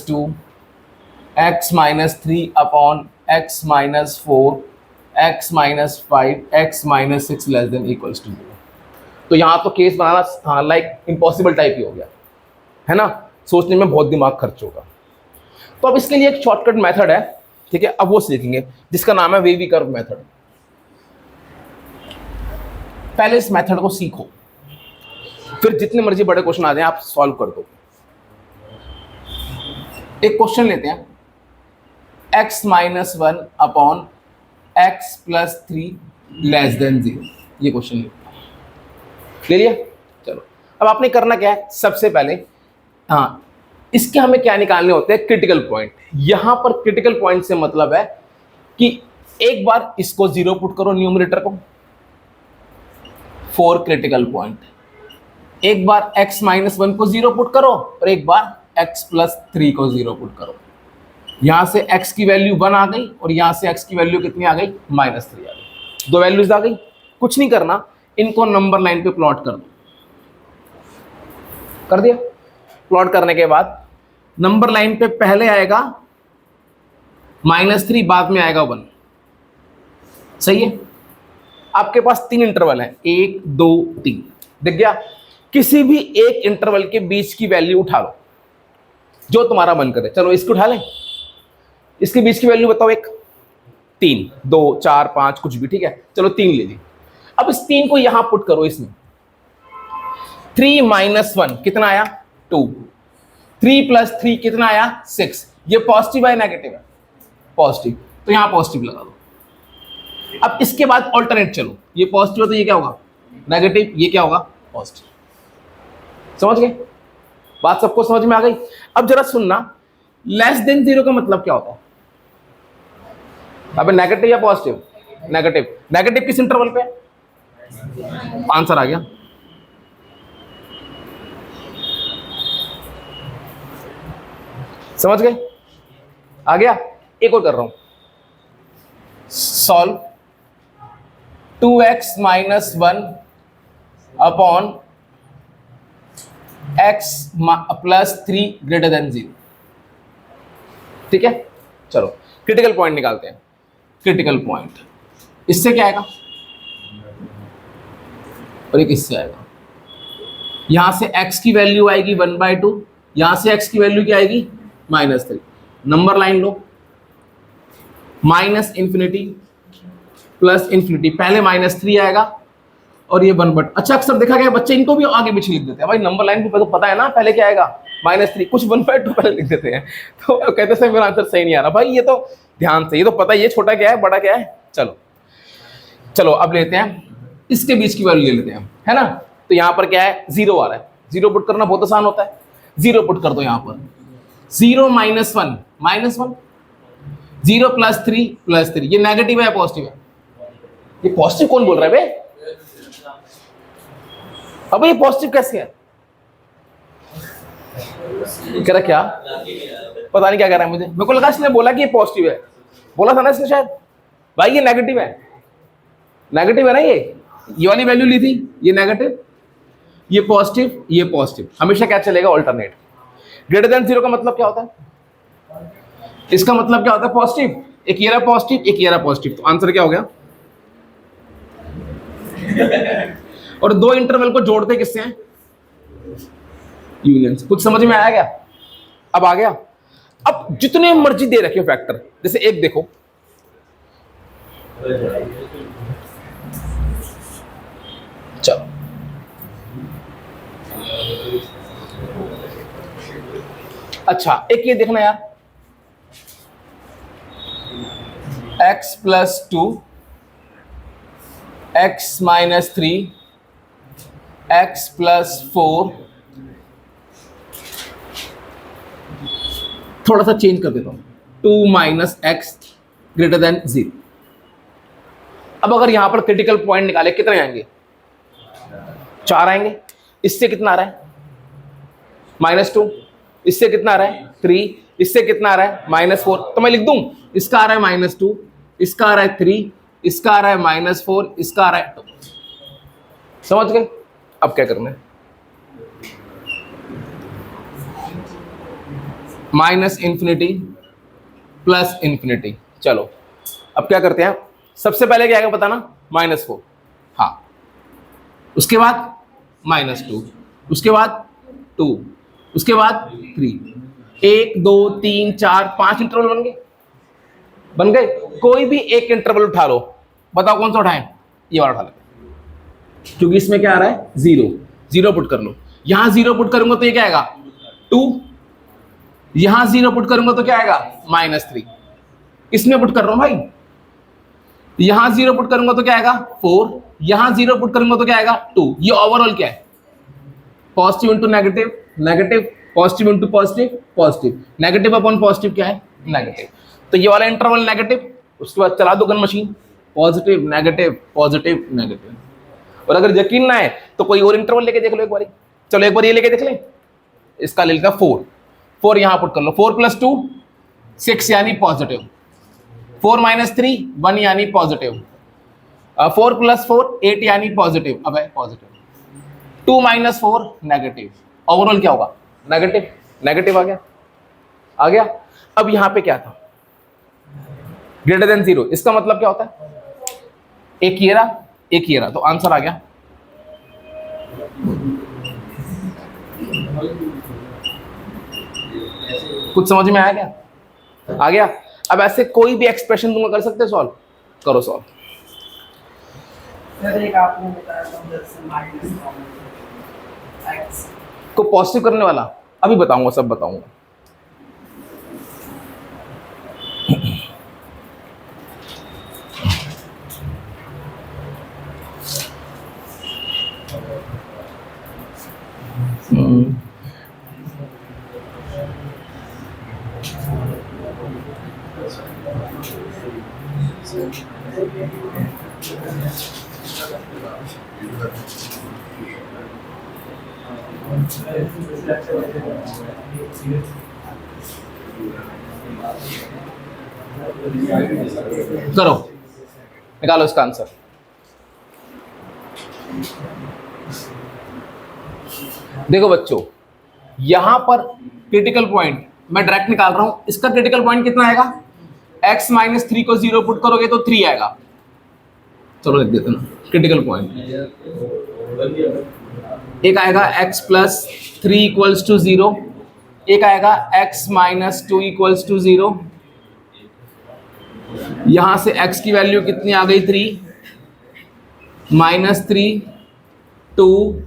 - 2, x - 3 upon x - 4, x - 5, x - 6 less than equals to 0। तो यहाँ तो केस बनाना लाइक इम्पॉसिबल टाइप ही हो गया, है ना, सोचने में बहुत दिमाग खर्च होगा। तो अब इसके लिए एक शॉर्टकट मेथड है, ठीक है, अब वो सीखेंगे, जिसका नाम है वेवी कर्व मेथड। पहले इस मेथड को सीखो, फिर जितने मर्जी बड़े क्वेश्चन आ जाए आप सॉल्व कर दो। एक क्वेश्चन लेते हैं, x - 1 upon x + 3 less than 0, ये क्वेश्चन ले लिया। चलो अब आपने करना क्या है, सबसे पहले इसके हमें क्या निकालने होते हैं, क्रिटिकल पॉइंट। यहां पर क्रिटिकल पॉइंट से मतलब है कि एक बार इसको 0 पुट करो, न्यूमरेटर को, 4 क्रिटिकल पॉइंट, एक बार x - 1 को 0 पुट करो और एक बार x + 3 को 0 पुट करो। यहां से x की वैल्यू 1 आ गई और यहां से x की वैल्यू कितनी आ गई, -3 आ गई, 2 वैल्यूज आ गई। कुछ नहीं करना, इनको नंबर लाइन पे प्लॉट कर दो, कर दिया। प्लॉट करने के बाद नंबर लाइन पे पहले आएगा -3, बाद में आएगा 1, सही है। आपके पास 3 इंटरवल है, 1 2 3, दिख गया। किसी भी एक इंटरवल के बीच की वैल्यू उठा लो जो तुम्हारा मन करे। चलो इसको उठा लें, इसके बीच की वैल्यू बताओ, 1 3 2 4 5 कुछ भी, ठीक है, चलो 3 ले ली। अब इस 3 को यहां पुट करो, इसमें 3 - 1 कितना आया, 2, 3 + 3 कितना आया, 6। ये पॉजिटिव है नेगेटिव है, पॉजिटिव, तो यहां पॉजिटिव लगा दो। अब इसके बाद ऑल्टरनेट चलो, ये पॉजिटिव है तो ये क्या होगा, नेगेटिव, ये क्या होगा, पॉजिटिव। समझ गए बात, सबको समझ में आ गई। अब जरा सुनना, लेस देन 0 का मतलब क्या होता है, अब नेगेटिव या पॉजिटिव, नेगेटिव। नेगेटिव किस इंटरवल पे, आंसर आ गया। समझ गए, आ गया। एक और कर रहा हूं, solve 2x - 1 upon x + 3 greater than 0, ठीक है। चलो क्रिटिकल पॉइंट निकालते हैं। क्रिटिकल पॉइंट इससे क्या आएगा और एक इससे आएगा, यहां से x की वैल्यू आएगी 1/2, यहां से x की वैल्यू क्या आएगी -3। नंबर लाइन लो, -∞ +∞, पहले -3 आएगा और ये 1/। अच्छा अक्सर देखा गया बच्चे इनको भी आगे पीछे लिख देते हैं, भाई नंबर लाइन को तो पता है ना पहले क्या आएगा -3, कुछ 1/2 पहले लिख देते हैं तो कहते हैं मेरा आंसर सही नहीं आ रहा। भाई ये तो ध्यान से, ये तो पता है ये छोटा क्या है बड़ा क्या है। चलो चलो अब लेते हैं इसके बीच की वैल्यू ले लेते हैं, है ना। तो यहाँ पर क्या है 0 आ रहा है, 0 पुट करना बहुत आसान होता है, 0 पुट कर दो यहाँ पर। 0 -1 -1, 0 + 3 ये नेगेटिव है पॉजिटिव है? ये पॉजिटिव कौन बोल रहा है बे? अब ये पॉजिटिव कैसे है? कह रहा क्या पता नहीं क्या कह रहा है, मुझे मेरे को लगा इसने बोला कि ये पॉजिटिव है, बोला था ना इसने शायद। भाई ये नेगेटिव है, नेगेटिव है ना, ये वाली वैल्यू ली थी, ये नेगेटिव, ये पॉजिटिव, ये पॉजिटिव, हमेशा क्या चलेगा ऑल्टरनेट। ग्रेटर देन 0 का मतलब क्या होता है? इसका मतलब क्या होता है पॉजिटिव, एक ये रहा पॉजिटिव, एक ये रहा पॉजिटिव, तो आंसर क्या हो गया और दो इंटरवल को जोड़ते किससे हैं? यूनियन से। कुछ समझ में आया क्या? अब आ गया। अब जितने मर्जी दे रखे हो फैक्टर, जैसे एक देखो चलो अच्छा एक ये देखना यार, x + 2 x - 3 x + 4, थोड़ा सा चेंज कर देता हूं, 2 - x > 0। अब अगर यहां पर क्रिटिकल पॉइंट निकाले कितने आएंगे? 4 आएंगे। इससे कितना आ रहा है -2, इससे कितना आ रहा है 3, इससे कितना आ रहा है -4, तो मैं लिख दूं इसका आ रहा है -2, इसका आ रहा है 3, इसका आ रहा है -4, इसका आ रहा है 2। समझ गए? अब क्या करना है? -∞ +∞। चलो अब क्या करते हैं, सबसे पहले क्या आएगा बताना? -4, हाँ, उसके बाद -2, उसके बाद 2, उसके बाद 3, 1 2 3 4 5 इंटरवल बन गए, बन गए। कोई भी एक इंटरवल उठा लो, बताओ कौन सा उठाएं? ये वाला उठा लो, क्योंकि इसमें क्या आ रहा है 0, 0 पुट कर लो। यहां 0 पुट करूंगा तो ये क्या आएगा 2, यहां 0 पुट करूंगा तो क्या आएगा -3, इसमें पुट कर रहा हूं भाई। यहां 0 पुट करूंगा तो क्या आएगा 4, यहां 0 पुट करूंगा तो क्या आएगा 2। ये ओवरऑल क्या है? Positive into negative, negative, positive into positive, positive, negative upon positive क्या है नेगेटिव। तो ये वाला इंटरवल नेगेटिव, उसके बाद चला दो gun machine, positive negative positive negative. और अगर यकीन ना है तो कोई और इंटरवल लेके देख लो एक बार। चलो एक बार ये लेके देख लें, इसका ले लेता 4, 4 यहां पुट कर लो, 4 + 2 6 यानी पॉजिटिव, 4 - 3 1 यानी पॉजिटिव, 4 + 4 8 यानी पॉजिटिव, अब है पॉजिटिव, 2 - 4 नेगेटिव, ओवरऑल क्या होगा नेगेटिव, नेगेटिव आ गया, आ गया। अब यहां पे क्या था ग्रेटर देन 0, इसका मतलब क्या होता है? एक ये रहा, एक ये रहा, तो आंसर आ गया। कुछ समझ में आया क्या? आ गया। अब ऐसे कोई भी एक्सप्रेशन तुम कर सकते हो सॉल्व, करो सॉल्व। आपने बताया x को पॉजिटिव करने वाला अभी बताऊंगा, सब बताऊंगा। करो, निकालो इसका आंसर। देखो बच्चों, यहां पर क्रिटिकल पॉइंट मैं डायरेक्ट निकाल रहा हूं, इसका क्रिटिकल पॉइंट कितना आएगा? x - 3 को 0 पुट करोगे तो 3 आएगा। चलो लिख देते ना क्रिटिकल पॉइंट, एक आएगा x प्लस 3 इक्वल्स टू 0, एक आएगा x माइनस 2 इक्वल्स टू 0। यहां से x की वैल्यू कितनी आ गई 3, -3 2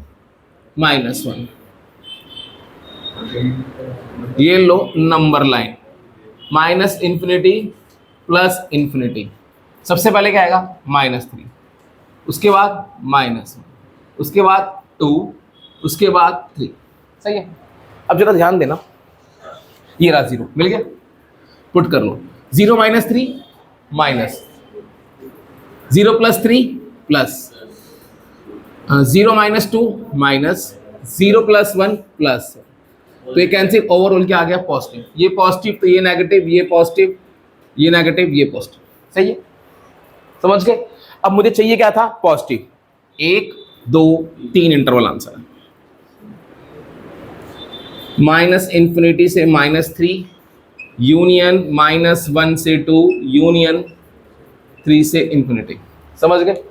-1। ये लो नंबर लाइन, -∞ +∞। सबसे पहले क्या आएगा -3, उसके बाद -1, उसके बाद 2, उसके बाद 3। सही है। अब जरा ध्यान देना, ये रहा 0 मिल गया, पुट कर लो। 0 - 3 माइनस, 0 + 3 प्लस, 0 - 2 माइनस, 0 + 1 प्लस। तो ये कैंसिल, ओवरऑल क्या आ गया पॉजिटिव। ये पॉजिटिव तो ये नेगेटिव, ये पॉजिटिव, ये नेगेटिव, ये पॉजिटिव। सही है, समझ गए। अब मुझे चाहिए क्या था, पॉजिटिव। 1 2 3 इंटरवल आंसर है। -∞ से -3 यूनियन, -1 से 2 यूनियन, 3 से ∞। समझ गए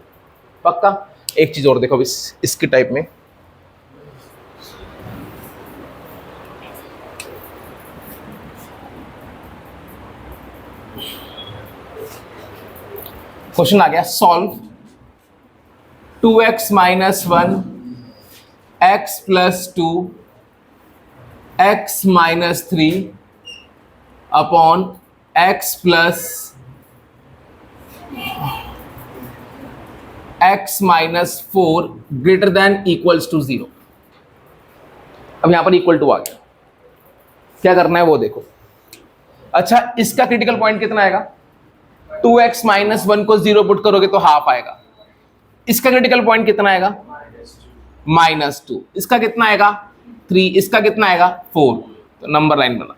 पक्का। एक चीज और देखो इसके टाइप में, क्वेश्चन आ गया, solve 2x - 1 x + 2 x - 3 upon x + x - 4 greater than equals to 0। अब यहां पर इक्वल टू आ गया, क्या करना है वो देखो। अच्छा, इसका क्रिटिकल पॉइंट कितना आएगा, 2x - 1 को 0 पुट करोगे तो हाफ आएगा। इसका क्रिटिकल पॉइंट कितना आएगा, -2। इसका कितना आएगा 3, इसका कितना आएगा 4। तो नंबर लाइन बना,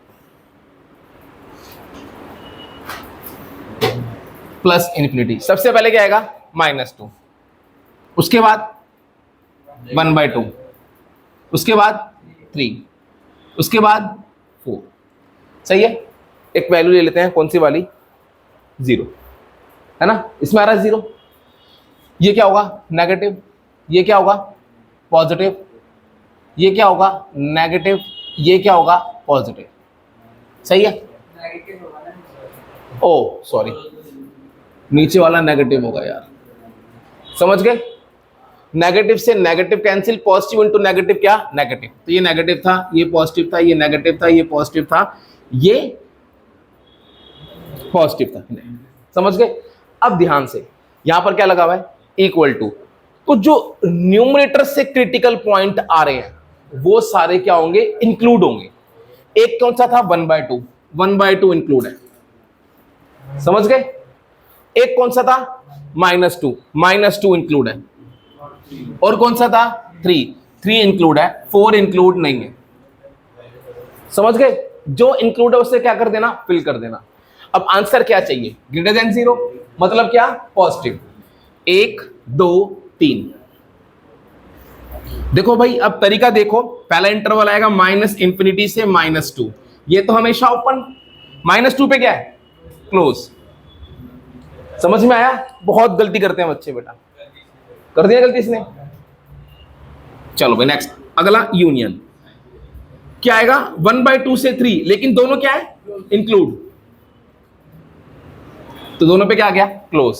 +∞। सबसे पहले क्या आएगा -2, उसके बाद 1/2, उसके बाद 3, उसके बाद 4। सही है। एक वैल्यू ले लेते हैं, कौन सी वाली, 0 है ना, इसमें आ रहा है 0। ये क्या होगा नेगेटिव, ये क्या होगा पॉजिटिव, ये क्या होगा नेगेटिव, ये क्या होगा पॉजिटिव। सही है। नेगेटिव होगा ना। ओ सॉरी, नीचे वाला नेगेटिव होगा यार, समझ गए। नेगेटिव से negative cancel, positive into negative क्या नेगेटिव। तो ये नेगेटिव था, ये पॉजिटिव था, ये नेगेटिव था, ये पॉजिटिव था, ये पॉजिटिव था। समझ गए। अब ध्यान से यहां पर क्या लगा हुआ है, इक्वल टू। तो जो न्यूमरेटर से क्रिटिकल पॉइंट आ रहे हैं वो सारे क्या होंगे, इंक्लूड होंगे। एक कौन सा था 1/2, 1/2 इंक्लूड है, समझ गए। एक कौन सा था -2, -2 इंक्लूड है। और कौन सा था 3, 3 इंक्लूड है, 4 इंक्लूड नहीं है। समझ गए। जो इंक्लूड है उससे क्या कर देना, फिल कर देना। अब आंसर क्या चाहिए, ग्रेटर देन 0, मतलब क्या पॉजिटिव। 1 2 3। देखो भाई, अब तरीका देखो, पहला इंटरवल आएगा -∞ से -2, ये तो हमेशा ओपन, -2 पे क्या है क्लोज। समझ में आया। बहुत गलती करते हैं बच्चे बेटा, कर दिया गलती इसने। चलो भाई नेक्स्ट, अगला यूनियन क्या आएगा, 1/2 से 3, लेकिन दोनों क्या है इंक्लूड, तो दोनों पे क्या आ गया क्लोज।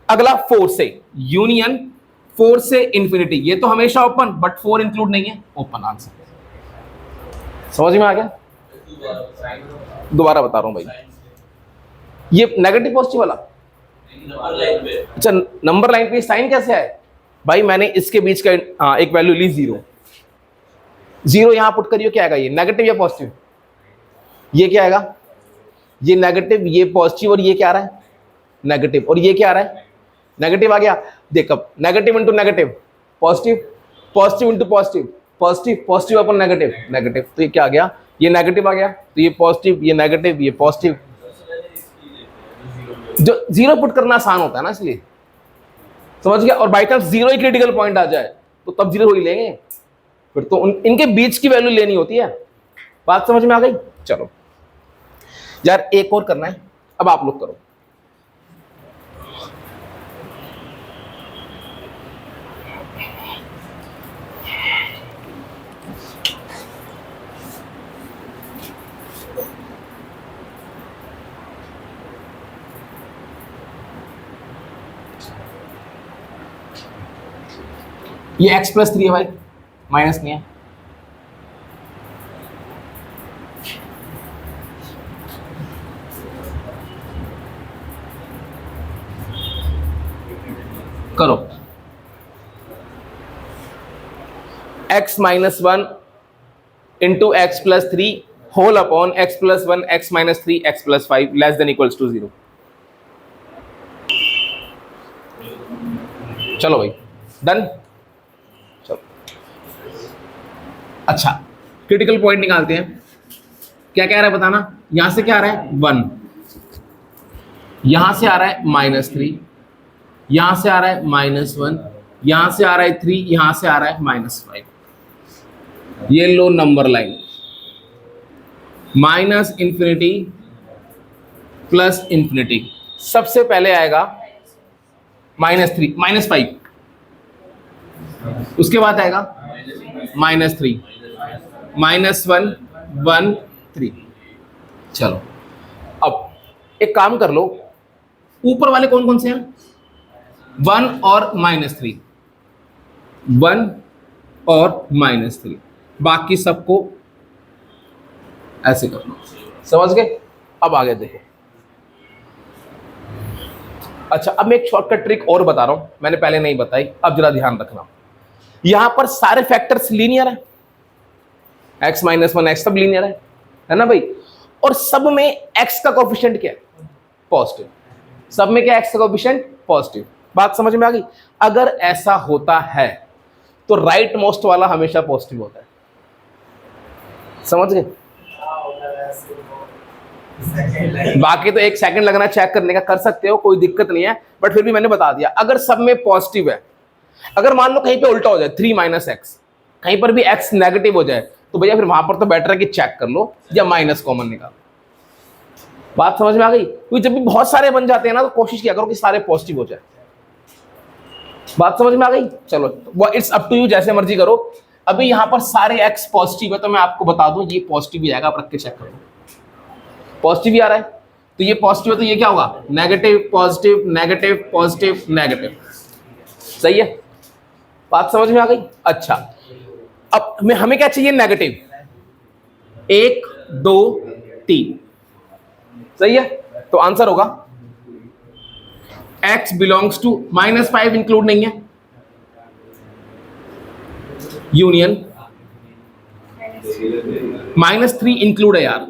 अगला 4 से यूनियन, 4 से ∞, ये तो हमेशा ओपन, बट 4 इंक्लूड नहीं है, ओपन आंसर। समझ में आ गया। दोबारा बता रहा हूं भाई, ये नेगेटिव पॉजिटिव वाला, अच्छा नंबर लाइन पे साइन कैसे है भाई, मैंने इसके बीच का एक वैल्यू ली 0, 0 यहां पुट करियो, क्या आएगा, ये नेगेटिव या पॉजिटिव, ये क्या आएगा, ये नेगेटिव, ये पॉजिटिव, और ये क्या आ रहा है नेगेटिव, और ये क्या आ रहा है नेगेटिव आ गया। देख अब negative into negative positive, positive into positive positive, positive अपन नेगेटिव नेगेटिव, तो ये क्या आ गया, ये नेगेटिव आ गया, तो ये पॉजिटिव, ये नेगेटिव, ये पॉजिटिव। जो 0 पुट करना आसान होता है ना, इसलिए समझ गया। और बाई चांस 0 ही क्रिटिकल पॉइंट आ जाए तो तब 0 ही लेंगे, फिर तो इनके बीच की वैल्यू लेनी होती है। बात समझ में आ गई। चलो यार एक और करना है, अब आप लोग करो। ये x+3 है भाई, माइनस नहीं है। करो x-1 into x+3 whole upon x+1 x-3 x+5 less than equals to 0। चलो भाई डन। चलो अच्छा, क्रिटिकल पॉइंट निकालते हैं। क्या कह रहा है बताना। यहां से क्या आ रहा है 1, यहां से आ रहा है -3, यहां से आ रहा है -1, यहां से आ रहा है 3, यहां से आ रहा है -5। ये लो नंबर लाइन -∞ +∞। सबसे पहले आएगा -3 -5, उसके बाद आएगा -3 -1 1 3। चलो अब एक काम कर लो, ऊपर वाले कौन कौन से हैं 1 और -3, 1 और -3, बाकी सबको ऐसे कर लो। समझ गए। अब आगे देखो। अच्छा अब मैं एक शॉर्टकट ट्रिक और बता रहा हूं, मैंने पहले नहीं बताई, अब जरा ध्यान रखना। यहां पर सारे फैक्टर्स लीनियर है, x - 1 x सब लीनियर है ना भाई। और सब में x का कोएफिशिएंट क्या है पॉजिटिव, सब में क्या x का कोएफिशिएंट पॉजिटिव। बात समझ में आ गई। अगर ऐसा होता है तो राइट मोस्ट वाला हमेशा पॉजिटिव होता है। समझ गए। बाकी तो 1 सेकंड लगना चेक करने का, कर सकते हो, कोई दिक्कत नहीं है, बट फिर भी मैंने बता दिया। अगर सब में पॉजिटिव है, अगर मान लो कहीं पे उल्टा हो जाए 3 - x, कहीं पर भी x नेगेटिव हो जाए, तो भैया फिर वहां पर तो बेटर है कि चेक कर लो या माइनस कॉमन निकालो। बात समझ में आ गई। क्योंकि जब भी बहुत सारे बन जाते हैं ना, तो कोशिश किया करो कि सारे पॉजिटिव हो जाए। बात समझ में आ गई। चलो वो इट्स अप टू यू, जैसे मर्जी करो। अभी यहां पर सारे x पॉजिटिव है, तो मैं आपको बता दूं ये पॉजिटिव ही आएगा, आप रख के चेक करो। पॉजिटिव ही आ रहा है, तो ये पॉजिटिव है, तो ये क्या होगा negative positive negative positive negative. सही है, बात समझ में आ गई। अच्छा अब हमें क्या चाहिए नेगेटिव, 1 2 3। सही है, तो आंसर होगा x बिलोंग्स टू -5 इंक्लूड नहीं है, यूनियन -3 इंक्लूड है यार,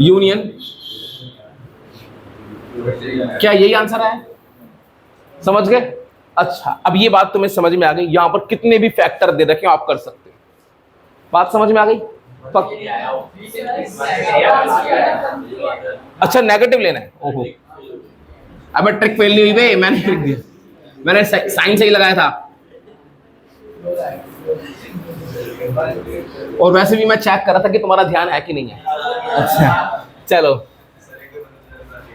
यूनियन। क्या यही आंसर है, समझ गए। अच्छा अब ये बात तुम्हें समझ में आ गई। यहां पर कितने भी फैक्टर दे रखे हो आप कर सकते हो। बात समझ में आ गई। अच्छा नेगेटिव लेना है। ओहो अब ट्रिक फेल नहीं हुई बे, मैंने लिख दिया, मैंने साइन सही लगाया था। और वैसे भी मैं चेक कर रहा था कि तुम्हारा ध्यान है कि नहीं है। अच्छा चलो,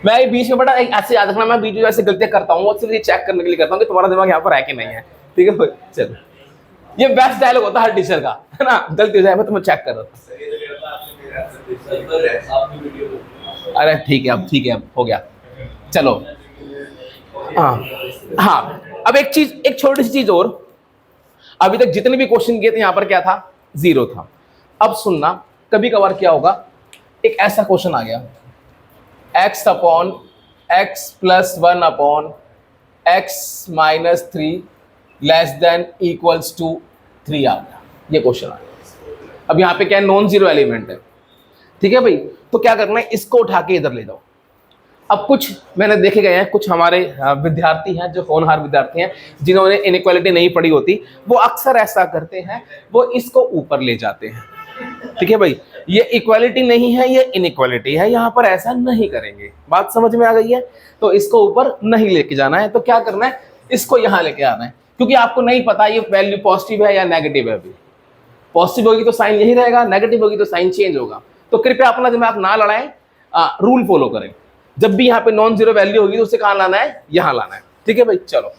मैं बीच में बड़ा ऐसे याद रखना, मैं बीच में ऐसे गलतियां करता हूँ, सिर्फ ये चेक करने के लिए करता हूँ कि तुम्हारा दिमाग यहाँ पर है कि नहीं है। ठीक है चलो, ये बेस्ट डायलॉग होता है हर टीचर का, है ना। गलती हो जाए मैं तुम्हें चेक कर रहा था। अरे ठीक है, अब ठीक है, अब हो गया। चलो हाँ अब एक चीज, एक छोटी सी चीज और। अभी तक जितने भी क्वेश्चन किए थे यहाँ पर क्या था 0 था। अब सुनना, कभी कभार क्या होगा, एक ऐसा क्वेश्चन आ गया x upon x + 1 upon x - 3 less than equals to 3 आ गया। ये क्वेश्चन आ गया। अब यहाँ पे क्या है, नॉन जीरो एलिमेंट है। ठीक है भाई, तो क्या करना है, इसको उठा के इधर ले जाओ। अब कुछ मैंने देखे गए हैं, कुछ हमारे विद्यार्थी हैं जो होनहार विद्यार्थी हैं, जिन्होंने इनइक्वालिटी नहीं पढ़ी होती, वो अक्सर ऐसा करते हैं, वो इसको ऊपर ले जाते हैं। ठीक है भाई, ये इक्वालिटी नहीं है, ये इनइक्वालिटी है, यहाँ पर ऐसा नहीं करेंगे। बात समझ में आ गई है। तो इसको ऊपर नहीं लेके जाना है, तो क्या करना है, इसको यहाँ लेके आना है। क्योंकि आपको नहीं पता ये वैल्यू पॉजिटिव है या नेगेटिव है। अभी पॉजिटिव होगी तो साइन यही रहेगा, नेगेटिव होगी तो साइन चेंज होगा। तो कृपया अपना दिमाग ना लड़ाएं, रूल फॉलो करें। जब भी यहाँ पे नॉन जीरो वैल्यू होगी तो उसे कहाँ लाना है, यहाँ लाना है। ठीक है भाई, चलो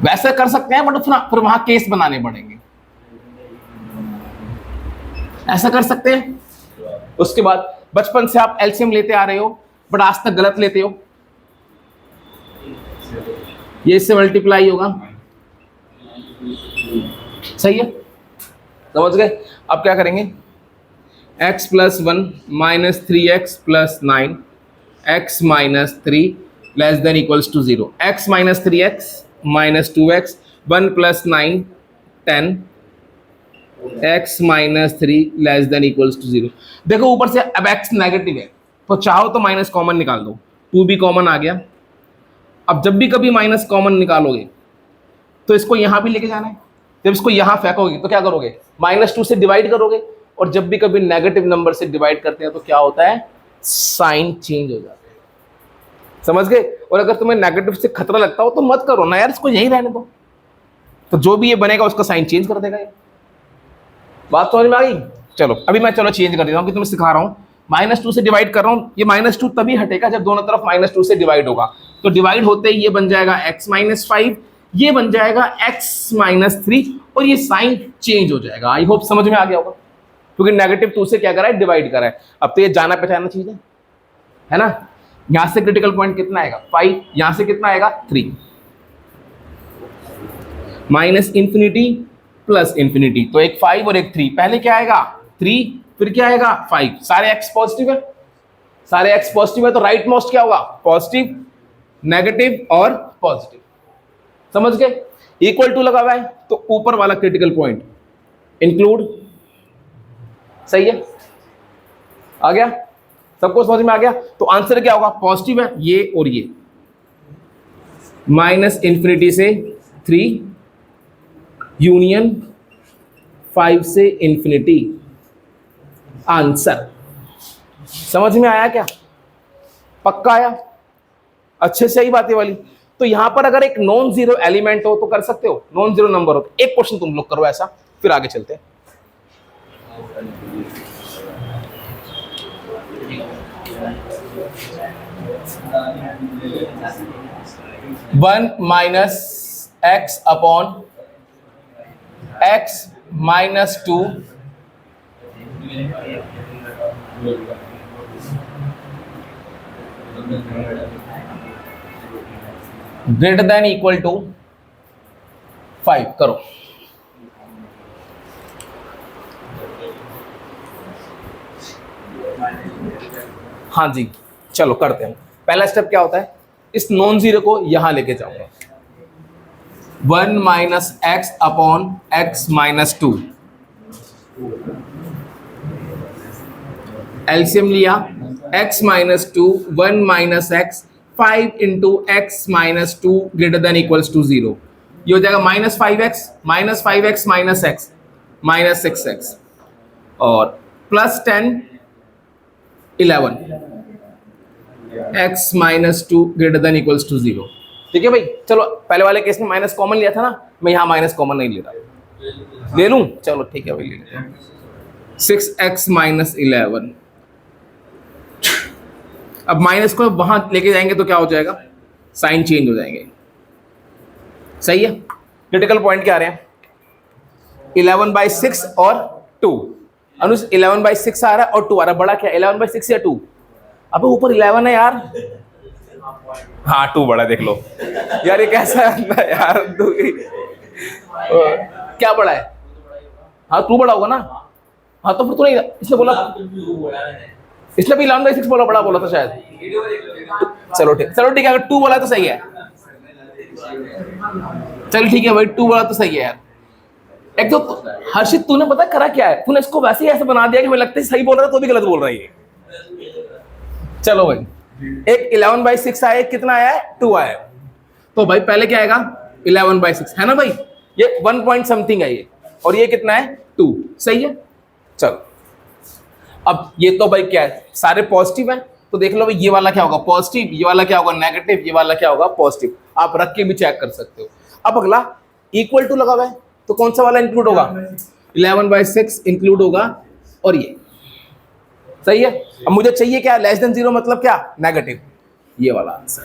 वैसे कर सकते हैं, बट फिर वहां केस बनाने पड़ेंगे। ऐसा कर सकते हैं। उसके बाद बचपन से आप एलसीएम लेते आ रहे हो, बट आज तक गलत लेते हो। ये इससे मल्टीप्लाई होगा, सही है, समझ गए। अब क्या करेंगे, x plus 1 minus 3x plus 9 x minus 3 less than equals to 0, x minus 3x minus 2x 1 plus 9 10 x minus 3 less than equals to 0। देखो ऊपर से अब x नेगेटिव है तो चाहो तो माइनस कॉमन निकाल दो, 2 भी कॉमन आ गया। अब जब भी कभी माइनस कॉमन निकालोगे तो इसको यहां भी लेके जाना है, जब इसको यहां फेंकोगे तो क्या करोगे, -2 से डिवाइड करोगे, और जब भी कभी नेगेटिव नंबर से डिवाइड करते हैं तो क्या होता है, साइन चेंज हो जाता है, समझ गए। और अगर तुम्हें नेगेटिव से खतरा लगता हो तो मत करो ना यार, इसको यहीं रहने दो, तो जो भी ये बनेगा उसका साइन चेंज कर देगा ये। बात समझ में आ गई। चलो अभी मैं चलो चेंज कर देता हूँ कि तुम्हें सिखा रहा हूँ, -2 से डिवाइड कर रहा हूँ, ये -2 तभी हटेगा जब दोनों तरफ -2 से डिवाइड होगा, तो डिवाइड होते ही ये बन जाएगा x माइनस 5, ये बन जाएगा x माइनस 3, और ये साइन चेंज हो जाएगा। आई होप समझ में आ गया होगा, क्योंकि -2 से क्या करा है, डिवाइड करा है। अब तो ये जाना पहचाना चीज है ना। यहां से क्रिटिकल पॉइंट कितना आएगा 5, यहां से कितना आएगा 3, माइनस इंफिनिटी प्लस इंफिनिटी, तो एक 5 और एक 3, पहले क्या आएगा 3, फिर क्या आएगा 5, सारे x पॉजिटिव है, सारे x पॉजिटिव है, तो राइट मोस्ट क्या होगा, पॉजिटिव, नेगेटिव और पॉजिटिव, समझ गए। इक्वल टू लगा हुआ है तो ऊपर वाला क्रिटिकल पॉइंट इंक्लूड, सही है, आ गया, सबको समझ में आ गया। तो आंसर क्या होगा, पॉजिटिव है ये और ये, माइनस इंफिनिटी से 3 यूनियन 5 से इंफिनिटी, आंसर। समझ में आया क्या, पक्का आया, अच्छे से, ही बात है वाली। तो यहां पर अगर एक नॉन जीरो एलिमेंट हो तो कर सकते हो, नॉन जीरो नंबर हो तो एक क्वेश्चन तुम लोग करो ऐसा, फिर आगे चलते हैं। One minus x upon x minus 2 greater than equal to 5 करो। हाँ जी, चलो करते हैं। पहला स्टेप क्या होता है, इस नॉन जीरो को यहां लेके जाऊंगा, 1 minus x upon x minus 2, LCM लिया, x minus 2 1 minus x 5 into x minus 2 greater than equals to 0, ये हो जाएगा -5x minus x minus 6x और plus 10 11 x minus 2 greater than equals to 0। ठीक है भाई, चलो पहले वाले केस में माइनस कॉमन लिया था ना, मैं यहाँ माइनस कॉमन नहीं ले रहा, ले लूँ, चलो ठीक है भाई ले लेते हैं, 6x माइनस 11। अब माइनस को वहां लेके जाएंगे तो क्या हो जाएगा, साइन चेंज हो जाएंगे, सही है। क्रिटिकल पॉइंट क्या आ रहे हैं, 11/6 और 2, अनुज 11/6 आ रहा है और 2 आ रहा है, बड़ा क्या 11/6 या 2, अबे ऊपर 11 है यार, हाँ 2 बड़ा, देख लो यार ये कैसा है यार, क्या बड़ा है, हाँ 2 बड़ा होगा ना, हाँ तो फिर तू नहीं, इसने बोला, इसने भी 11/6 बोला, बड़ा बोला था शायद, चलो ठीक है, अगर 2 बोला तो सही है, चल ठीक है भाई 2 बोला तो सही है यार। एक तो हर्षित तूने पता करा क्या है, तूने इसको वैसे ही ऐसे बना दिया कि मुझे लगता है सही बोल रहा है तो भी गलत बोल रहा है ये। चलो भाई, एक 11/6 आया, कितना आया है 2 आया, तो भाई पहले क्या आएगा 11/6 है ना भाई, ये 1 पॉइंट समथिंग है ये, और ये कितना है 2, सही है। चलो अब ये तो भाई क्या है, सारे पॉजिटिव है, तो देख लो भाई ये वाला क्या होगा पॉजिटिव, ये वाला क्या होगा नेगेटिव, ये वाला क्या होगा पॉजिटिव, आप रख के भी चेक कर सकते हो। अब अगला इक्वल टू लगा हुआ है तो कौन सा वाला इंक्लूड होगा, 11/6 इंक्लूड होगा, और ये सही है। अब मुझे चाहिए क्या, लेस देन 0 मतलब क्या, नेगेटिव, ये वाला आंसर,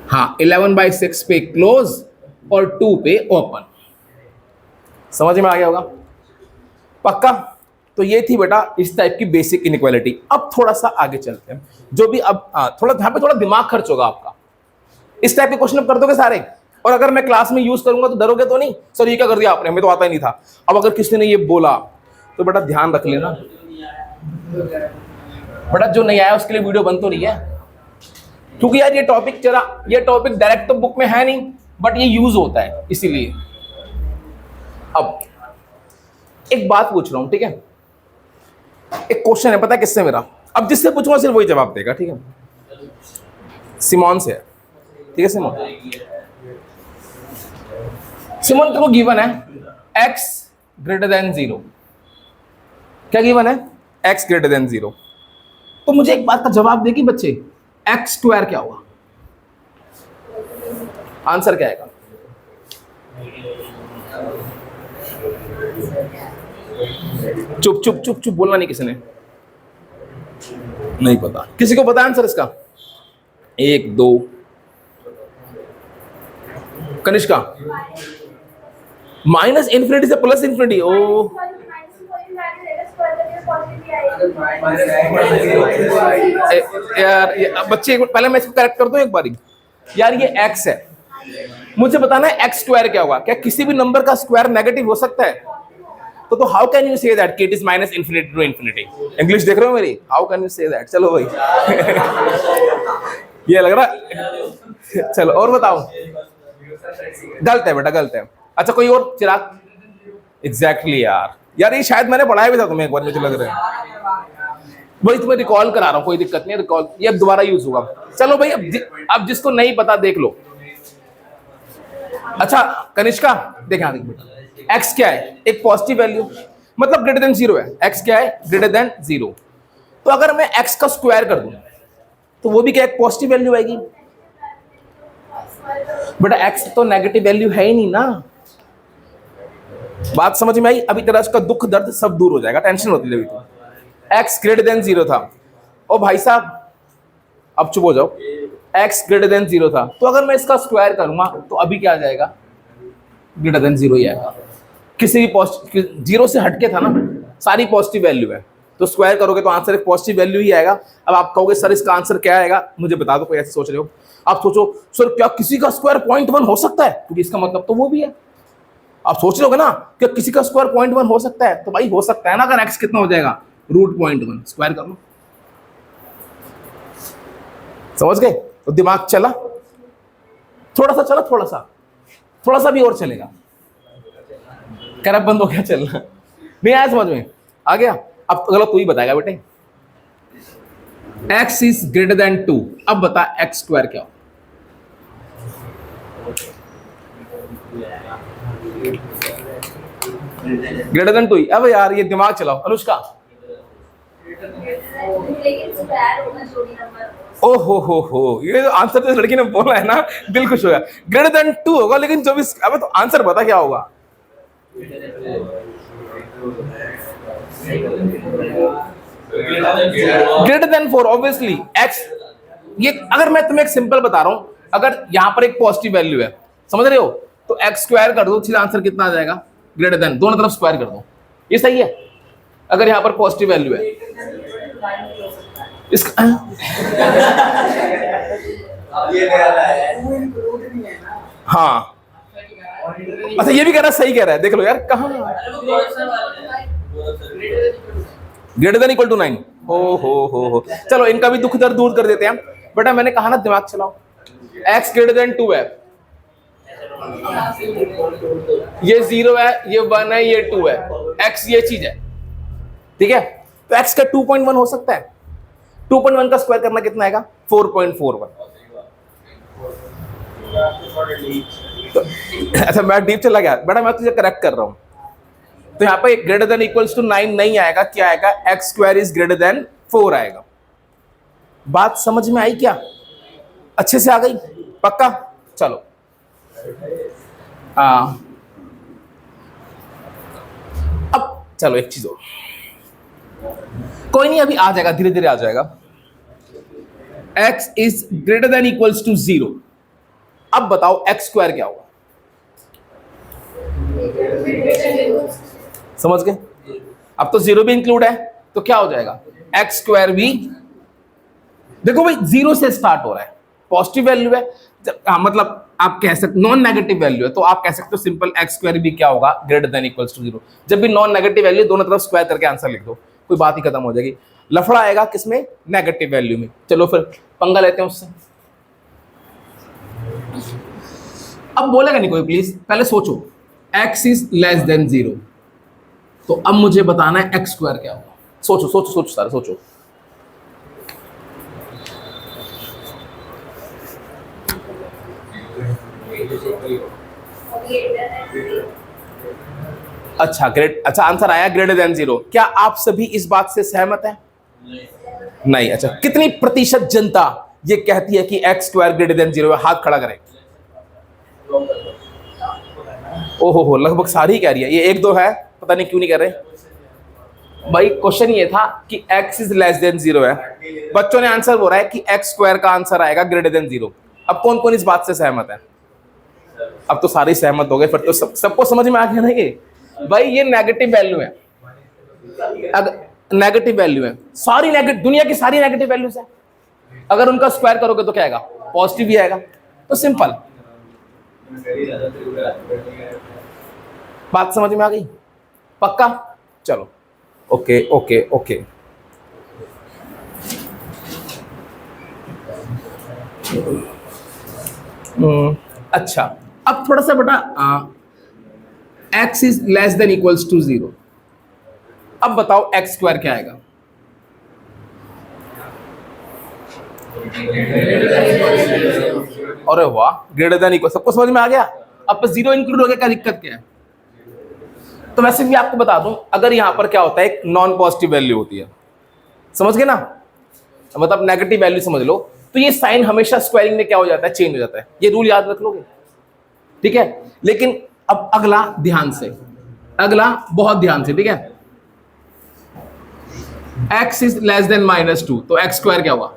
हाँ 11/6 पे क्लोज और 2 पे ओपन, समझ में आ गया होगा पक्का। तो ये थी बेटा इस टाइप की बेसिक इनइक्वालिटी। अब थोड़ा सा आगे चलते हैं, जो भी अब थोड़ा यहाँ पे थोड़ा दिमाग खर्च होगा आपका, इस टाइप के क्वेश्चन आप कर दोगे सारे, और अगर मैं क्लास में यूज करूंगा तो डरोगे तो नहीं, सर ये क्या कर दिया आपने, हमें तो आता ही नहीं था। अब अगर किसी ने ये बोला तो बेटा ध्यान रख लेना, बेटा जो नहीं आया उसके लिए वीडियो बंद तो नहीं है, क्योंकि यार ये टॉपिक डायरेक्ट तो बुक में है नहीं, बट ये यूज होता है इसीलिए। अब एक बात पूछ रहा हूं, ठीक है, एक क्वेश्चन है, पता है किससे मेरा, अब जिससे पूछूंगा सिर्फ वही जवाब देगा, ठीक है, सिमोन से है, ठीक है। सिमोन को गिवन है x ग्रेटर देन 0, क्या गिवन है, x ग्रेटर देन 0, तो मुझे एक बात का जवाब देगी बच्चे, x स्क्वायर क्या होगा, आंसर क्या आएगा, चुप चुप चुप चुप, बोलना नहीं किसी ने, नहीं पता, किसी को पता आंसर इसका, 1 2, कनिष्का, माइनस इन्फिनिटी से प्लस इन्फिनिटी, ओ यार बच्चे पहले मैं इसको करेक्ट कर दूं एक बारी, यार ये x है, मुझे बताना है x स्क्वायर क्या होगा, क्या किसी भी नंबर का स्क्वायर नेगेटिव हो सकता है, तो how can you say that it is minus infinity to infinity, English देख रहे हो मेरी, how can you say that, चलो भाई ये लग रहा, चलो और बताओ, गलत है बेटा गलत है। अच्छा कोई और, चिराग, एग्जैक्टली यार ये शायद मैंने पढ़ाया भी था तुम्हें एक बार, मुझे लग रहा है, वही तुम्हें रिकॉल करा रहा हूँ, कोई दिक्कत नहीं, रिकॉल ये अब दोबारा यूज होगा। चलो भाई अब जिसको नहीं पता देख लो। अच्छा कनिष्का देख यहाँ देख बेटा, x क्या है, एक पॉजिटिव वैल्यू, मतलब ग्रेटर देन 0 है, x क्या है, ग्रेटर देन 0, तो अगर मैं x का स्क्वायर कर दूं तो वो भी क्या एक पॉजिटिव वैल्यू आएगी, बेटा x तो नेगेटिव वैल्यू है ही नहीं ना, बात समझ में आई, अभी तेरा उसका दुख दर्द सब दूर हो जाएगा, टेंशन होती है अभी तो, x ग्रेटर देन 0 था, ओ भाई साहब अब चुप हो जाओ, x ग्रेटर देन 0 था, तो अगर मैं इसका स्क्वायर करूंगा तो अभी क्या आ जाएगा, ग्रेटर देन 0 ही आएगा, किसी भी पॉजिटिव 0 से हटके था ना, सारी पॉजिटिव वैल्यू है, तो स्क्वायर करोगे तो आंसर एक पॉजिटिव वैल्यू ही आएगा। अब आप कहोगे सर इसका आंसर क्या आएगा, मुझे बता दो, कोई ऐसे सोच रहे हो, आप सोचो सर क्या किसी का स्क्वायर 0.1 हो सकता है, क्योंकि इसका मतलब तो वो भी है, आप सोच रहे हो ना कि किसी का स्क्वायर 0.1 हो सकता है, तो भाई हो सकता है ना, अगर x कितना हो जाएगा, √0.1, स्क्वायर कर लो, समझ गए, तो दिमाग चला, थोड़ा सा चला, थोड़ा सा भी और चलेगा, करब बंद हो गया चलना, नहीं आया समझ में, आ गया। अब गलत तू ही बताएगा बेटे, x इज ग्रेटर देन 2, अब बता x स्क्वायर क्या हो, ग्रेटर देन 2 ही, अब यार ये दिमाग चलाओ, अनुष्का, ओ हो, ये तो आंसर तो लड़की ने बोला है ना, दिल खुश हो गया, ग्रेटर देन 2 होगा, लेकिन 24, अब तो आंसर बता क्या होगा, ग्रेटर देन 4 ऑब्वियसली, x, ये अगर मैं तुम्हें एक सिंपल बता रहा हूं, अगर यहां पर एक पॉजिटिव वैल्यू है, समझ रहे हो, तो x स्क्वायर कर दो, सीधा आंसर कितना आ जाएगा, ग्रेटर देन, दोनों तरफ स्क्वायर कर दो, ये सही है, अगर यहां पर पॉजिटिव वैल्यू है इसका हाँ, अच्छा ये भी कह रहा है, सही कह रहा है, देख लो यार कहाँ, ग्रेटर देन इक्वल टू 9, हो, चलो इनका भी दुख दर्द दूर कर देते हैं, बेटा मैंने कहा ना दिमाग चलाओ, x ग्रेटर देन 2 है, ये 0 है, ये 1 है, ये 2 है, x ये चीज है, ठीक है, तो x का 2.1 हो सकता है, 2.1 का स्क्वायर करना कितना आएगा, 4.41, तो अच्छा मैं डीप चला गया बेटा, मैं तुझे करेक्ट कर रहा हूं, तो यहाँ पे ग्रेटर देन इक्वल्स टू 9 नहीं आएगा, क्या आएगा, x square is greater then 4 आएगा, बात समझ में आई क्या, अच्छे से आ गई, पक्का, चलो अब चलो एक चीज और, कोई नहीं अभी आ जाएगा, धीरे धीरे आ जाएगा, x is greater than equals to 0, अब बताओ x स्क्वायर क्या होगा, समझ गए, अब तो 0 भी इंक्लूड है, तो क्या हो जाएगा, x स्क्वायर भी, देखो भाई 0 से स्टार्ट हो रहा है, पॉजिटिव वैल्यू है, मतलब आप कह सकते नॉन नेगेटिव वैल्यू है तो आप कह सकते हो सिंपल एक्स स्क्वायर भी क्या होगा, ग्रेटर देन इक्वल्स टू 0। जब भी नॉन नेगेटिव वैल्यू दोनों तरफ स्क्वायर करके आंसर लिख दो, कोई बात ही खत्म हो जाएगी। लफड़ा आएगा किसमें, नेगेटिव वैल्यू में। चलो फिर पंगा लेते हैं उससे। अब बोलेगा नहीं कोई, प्लीज पहले सोचो, x इज लेस देन 0, तो अब मुझे बताना है एक्स स्क्वायर क्या होगा। सोचो सोचो सोचो सारे सोचो। अच्छा अच्छा आंसर आया ग्रेटर देन 0। क्या आप सभी इस बात से सहमत हैं? नहीं। अच्छा, कितनी प्रतिशत जनता ये कहती है कि एक्स स्क्वायर ग्रेटर देन 0 है? हाथ खड़ा करें। ओहो, लगभग सारी कह रही है। ये एक दो है, पता नहीं क्यों नहीं कर रहे भाई। क्वेश्चन ये था कि x इज लेस देन 0 है, बच्चों ने आंसर बोला है कि एक्स स्क्वायर का आंसर आएगा ग्रेटर देन 0। अब कौन कौन इस बात से सहमत है? अब तो सारे सहमत हो गए, फिर तो सबको समझ में आ गया ना कि भाई ये नेगेटिव वैल्यू है। अगर नेगेटिव वैल्यू है, सारी नेगेटिव, दुनिया की सारी नेगेटिव वैल्यूज है, अगर उनका स्क्वायर करोगे तो क्या आएगा, पॉजिटिव ही आएगा। तो सिंपल बात समझ में आ गई? पक्का? चलो ओके ओके ओके। अच्छा, अब थोड़ा सा बेटा x is less than equals to 0। अब बताओ x स्क्वायर क्या आएगा? अरे वाह, ग्रेटर देन इक्वल, सबको समझ में आ गया। अब 0 इंक्लूड हो गया, क्या दिक्कत क्या है? तो वैसे भी आपको बता दूं, अगर यहां पर क्या होता है, एक नॉन पॉजिटिव वैल्यू होती है, समझ गए ना, मतलब नेगेटिव वैल्यू समझ लो, तो ये साइन हमेशा स्क्वायरिंग में क्या हो जाता है, चेंज हो जाता है। ये रूल याद रख लोगे, ठीक है? लेकिन अब अगला ध्यान से, अगला बहुत ध्यान से, ठीक है? x इज लेस देन -2, तो x स्क्वायर क्या हुआ?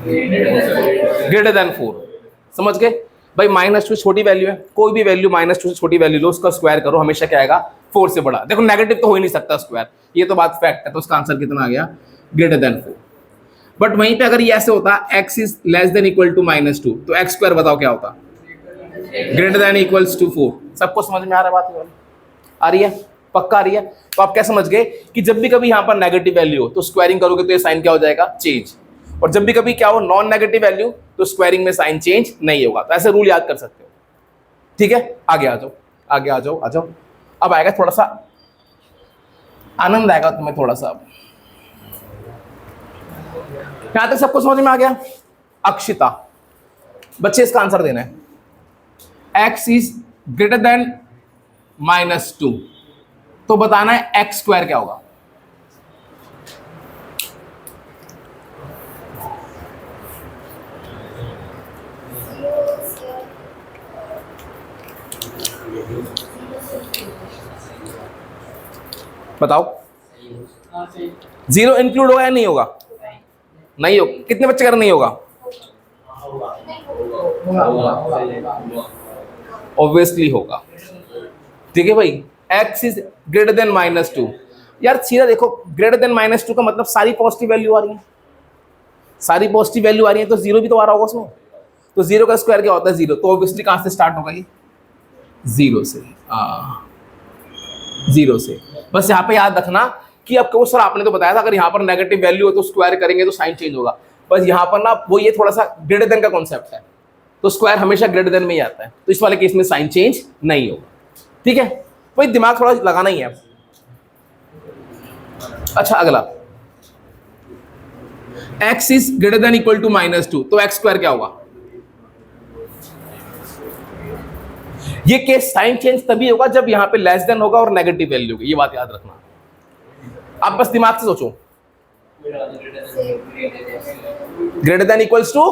Greater than 4। समझ गए भाई? -2 छोटी वैल्यू है, कोई भी वैल्यू -2 से छोटी वैल्यू लो, उसका स्क्वायर करो, हमेशा क्या आएगा, 4 से बड़ा। देखो नेगेटिव तो हो ही नहीं सकता स्क्वायर, ये तो बात फैक्ट है। तो उसका आंसर कितना आ गया, ग्रेटर देन 4। बट वहीं पे अगर ये ऐसे होता x is less than equal to -2, तो x स्क्वायर बताओ क्या होता, ग्रेटर देन इक्वल्स टू 4। सबको समझ में आ रहा है बात? आ रही है? पक्का आ रही है? तो आप क्या समझ गए कि जब भी कभी यहाँ पर नेगेटिव वैल्यू हो तो स्क्वायरिंग करोगे तो ये साइन क्या हो जाएगा, चेंज। और जब भी कभी क्या हो नॉन नेगेटिव वैल्यू, तो स्क्वायरिंग में साइन चेंज नहीं होगा। तो ऐसे रूल याद कर सकते हो, ठीक है? आगे आ जाओ, आगे आ जाओ, आ जाओ। अब आएगा थोड़ा सा आनंद आएगा तुम्हें, थोड़ा सा। यहां तक सबको समझ में आ गया? अक्षिता, बच्चे इसका आंसर देना है। x इज ग्रेटर देन -2, तो बताना है x स्क्वायर क्या होगा। बताओ, 0 इंक्लूड होगा या नहीं होगा? नहीं होगा। कितने बच्चे कर नहीं होगा? ऑब्वियसली होगा, ठीक है भाई? x is greater than -2। यार सीधा देखो, ग्रेटर देन -2 का मतलब सारी पॉजिटिव वैल्यू आ रही है, सारी पॉजिटिव वैल्यू आ रही है, तो 0 भी तो आ रहा होगा उसमें। तो 0 का स्क्वायर क्या होता है, 0। तो ऑब्वियसली कहां से स्टार्ट होगा ये, 0 से। 0 से। बस यहाँ पे याद रखना कि अब कहो सर आपने तो बताया था अगर यहाँ पर नेगेटिव वैल्यू हो तो स्क्वायर करेंगे तो साइन चेंज होगा। बस यहाँ पर ना वो ये थोड़ा सा ग्रेटर देन का कॉन्सेप्ट है, तो स्क्वायर हमेशा ग्रेटर देन में ही आता है, तो इस वाले केस में साइन चेंज नहीं होगा, ठीक है? भाई दिमाग थोड़ा लगाना ही है। अच्छा, अगला x is greater than equal to -2, तो x स्क्वायर क्या होगा? ये केस साइन चेंज तभी होगा जब यहां पे लेस देन होगा और नेगेटिव वैल्यू होगी, ये बात याद रखना। आप बस दिमाग से सोचो, ग्रेटर देन इक्वल्स टू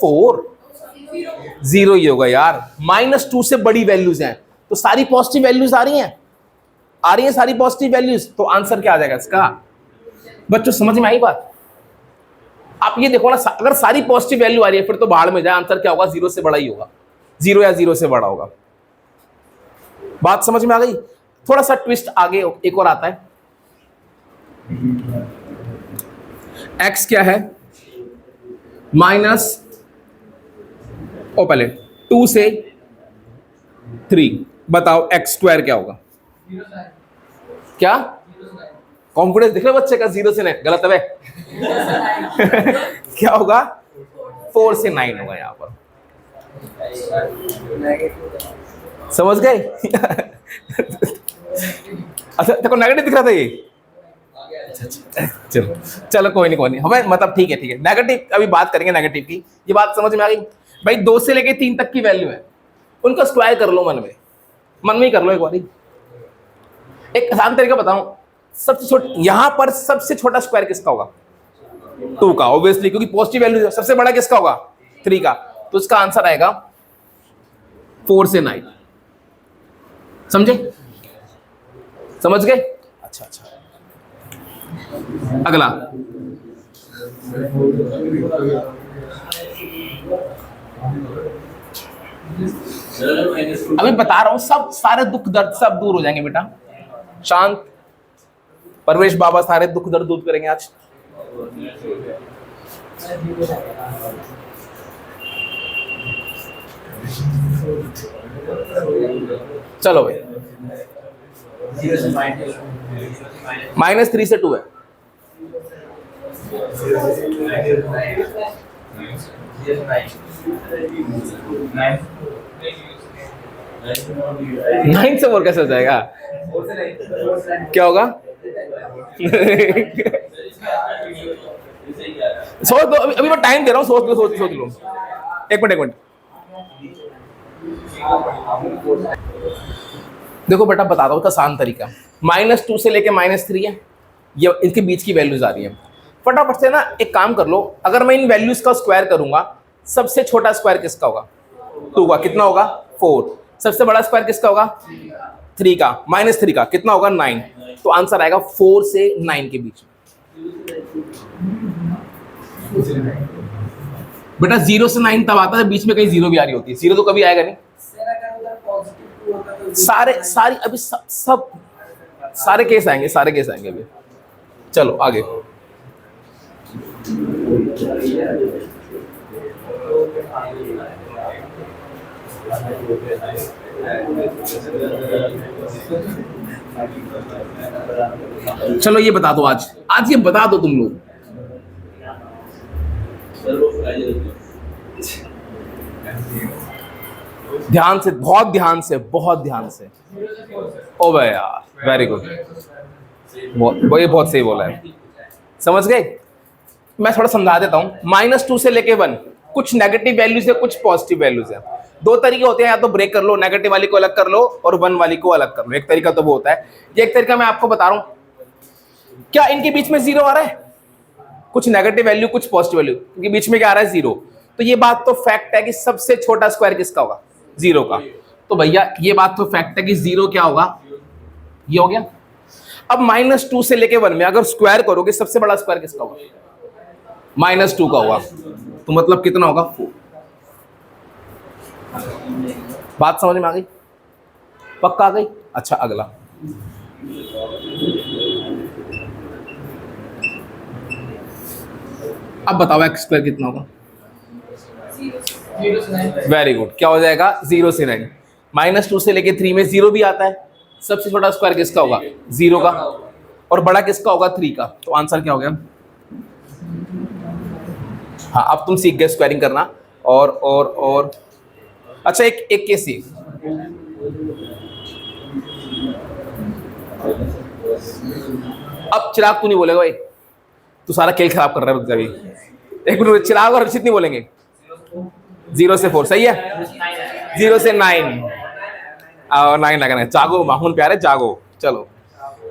4, 0 ही होगा यार। -2 से बड़ी वैल्यूज हैं, तो सारी पॉजिटिव वैल्यूज आ रही हैं सारी पॉजिटिव वैल्यूज, तो आंसर क्या आ जाएगा इसका? बच्चों समझ में आई बात? आप ये देखो ना, अगर सारी पॉजिटिव वैल्यू आ रही है फिर तो बाहर में जाए, आंसर क्या होगा, 0 से बड़ा ही होगा, 0 या 0 से बड़ा होगा। बात समझ में आ गई? थोड़ा सा ट्विस्ट आगे एक और आता है। एक्स क्या है, माइनस पहले 2 से 3, बताओ एक्स स्क्वायर क्या होगा? क्या कॉन्फिडेंस दिख रहा है बच्चे का? 0 से 9 गलत है क्या होगा? 4 से 9 होगा यहाँ पर, समझ गए? अच्छा देखो नेगेटिव दिख रहा था ये, चलो चलो कोई नहीं हमें मतलब ठीक है नेगेटिव अभी बात करेंगे नेगेटिव की। ये बात समझ में आ गई भाई? 2 से लेके 3 तक की वैल्यू है, उनका स्क्वायर कर लो मन में ही कर लो एक बार। एक आसान तरीका बताऊं, सबसे छोटा यहां पर सबसे छोटा स्क्वायर किसका होगा? 2 का ऑब्वियसली, क्योंकि पॉजिटिव वैल्यू। सबसे बड़ा किसका होगा? 3 का। तो इसका आंसर आएगा 4 से 9। समझे? समझ गए? अच्छा अगला अभी बता रहा हूं, सब सारे दुख दर्द सब दूर हो जाएंगे बेटा, शांत। परवेश बाबा सारे दुख दर्द दूर करेंगे आज। चलो भाई, -3 से 2 है। नाइन से 4 कैसे हो जाएगा? क्या होगा? सोच दो, अभी मैं टाइम दे रहा हूँ, सोच लो। एक मिनट देखो बेटा, बताता हूँ आसान तरीका। -2 से लेके -3 है, ये इनके बीच की वैल्यूज आ रही है। फटाफट से ना एक काम कर लो, अगर मैं इन वैल्यूज का स्क्वायर करूंगा, सबसे छोटा स्क्वायर किसका होगा? 2 का। कितना होगा? 4। सबसे बड़ा स्क्वायर किसका होगा? 3 का। -3 का कितना होगा? 9। तो आंसर आएगा 4 से 9 के बीच। बेटा 0 से 9 तब आता है बीच में कहीं 0 भी आ रही होती है। 0 तो कभी आएगा नहीं। सारी अभी सब सारे केस आएंगे अभी। चलो आगे। चलो ये बता दो, आज ये बता दो तुम लोग। ध्यान से, बहुत ध्यान से। ओ भाई यार, वेरी गुड, बहुत सही बोला है। समझ गए? मैं थोड़ा समझा देता हूँ। -2 से लेके 1 कुछ नेगेटिव वैल्यूज है, कुछ पॉजिटिव वैल्यूज है। 2 तरीके होते हैं, या तो ब्रेक कर लो, नेगेटिव वाली को अलग कर लो और 1 वाली को अलग कर लो। एक तरीका तो वो होता है। ये एक तरीका मैं आपको बता रहा हूँ। क्या इनके बीच में 0 आ रहा है? कुछ नेगेटिव वैल्यू, कुछ पॉजिटिव वैल्यू, इनके बीच में क्या आ रहा है? 0। तो ये बात तो फैक्ट है कि सबसे छोटा स्क्वायर किसका होगा? 0 का। तो भैया ये बात तो फैक्ट है कि 0 क्या होगा? ये हो गया। अब -2 से लेके 1 में अगर स्क्वायर करोगे, सबसे बड़ा स्क्वायर किसका होगा? -2 का होगा। तो मतलब कितना होगा? 4। बात समझ में आ गई? पक्का आ गई? अच्छा अगला। अब बताओ एक्स स्क्वायर कितना होगा? Very good. क्या हो जाएगा? 0 से 9। -2 से लेके 3 में 0 भी आता है। सबसे छोटा स्क्वायर किसका होगा? 0 का। और बड़ा किसका होगा? 3 का। तो आंसर क्या हो गया? हाँ, अब तुम सीख गए स्क्वायरिंग करना। और अच्छा एक केस सीख। अब चिराग तू नहीं बोलेगा भाई, तू सारा खेल खराब कर रहा है अभी। एक मिनट, चिराग और हर्षित नहीं बोलेंगे। 0 से 4 सही है। 0 से 9 और 9 लगाना है। जागो माहौल प्यारे, जागो। चलो,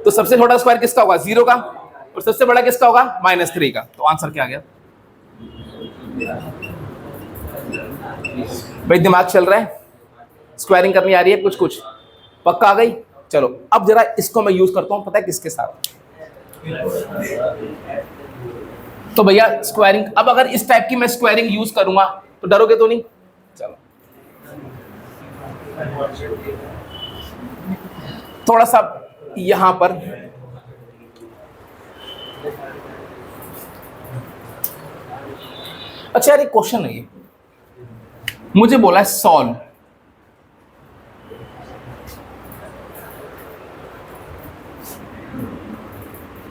तो सबसे छोटा स्क्वायर किसका होगा? 0 का। और सबसे बड़ा किसका होगा? -3 का। तो आंसर क्या आ गया भाई? दिमाग चल रहा है? स्क्वायरिंग करनी आ रही है? कुछ पक्का आ गई? चलो अब जरा इसको मैं यूज करता हूं, पता है किसके साथ? तो भैया स्क्वायरिंग, अब अगर इस टाइप की मैं स्क्वायरिंग यूज करूंगा तो डरोगे तो नहीं? चलो थोड़ा सा यहां पर अच्छा यार, एक क्वेश्चन है ये, मुझे बोला है solve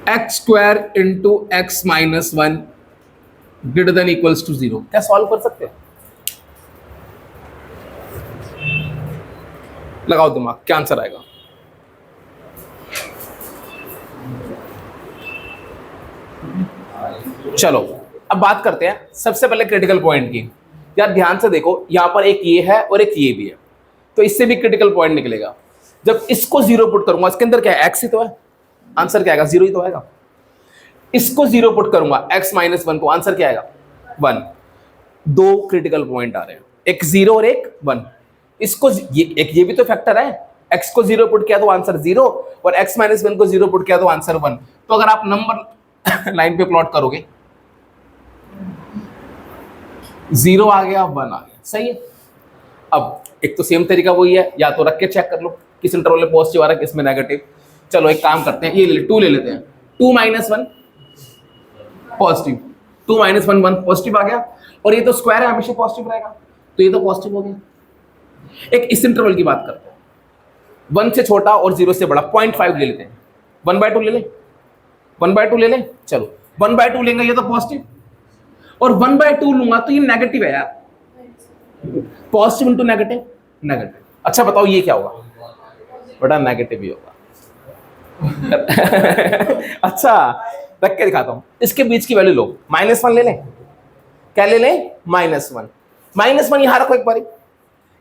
x square into x minus one greater than equals to 0। क्या सॉल्व कर सकते हो? लगाओ दिमाग, क्या आंसर आएगा? चलो अब बात करते हैं सबसे पहले क्रिटिकल पॉइंट की। यार ध्यान से देखो, यहां पर एक ये है और एक ये भी है, तो इससे भी क्रिटिकल पॉइंट निकलेगा। जब इसको 0 पुट करूंगा, इसके अंदर क्या है? एक्स ही तो है, आंसर क्या आएगा? 0 ही तो आएगा। इसको 0 पुट करूंगा एक्स माइनस 1 को, आंसर क्या आएगा? 1। दो क्रिटिकल पॉइंट आ रहे हैं, एक 0 और एक 1। इसको ये भी तो फैक्टर है, x को 0 पुट किया तो आंसर 0 और x माइनस 1 को 0 पुट किया तो आंसर 1। तो अगर आप नंबर लाइन पे प्लॉट करोगे, 0 आ गया, 1 आ गया, सही है। अब एक तो सेम तरीका वही है, या तो रख के चेक कर लो किस इंटरवल में पॉजिटिव आ रहा है किस में नेगेटिव। चलो एक काम करते हैं, ये 2 ले लेते हैं। 2 माइनस 1 पॉजिटिव, 2 माइनस 1 1 पॉजिटिव आ गया, और ये तो स्क्वायर है, हमेशा पॉजिटिव रहेगा, तो ये तो पॉजिटिव हो गया। एक इस इंटरवल की बात करते हैं, 1 से छोटा और 0 से बड़ा, 0.5 ले लेते हैं। 1/2 ले ले, 1/2 ले ले, चलो 1/2 लेंगे, ये तो पॉजिटिव, और 1/2 लूंगा तो ये नेगेटिव है यार, पॉजिटिव इंटू नेगेटिव, नेगेटिव। अच्छा बताओ ये क्या होगा? बड़ा नेगेटिव ही होगा। अच्छा रख के दिखाता हूं, इसके बीच की वैल्यू लो, -1 ले लें। क्या ले लें? -1। -1 यहां रखो एक बारी,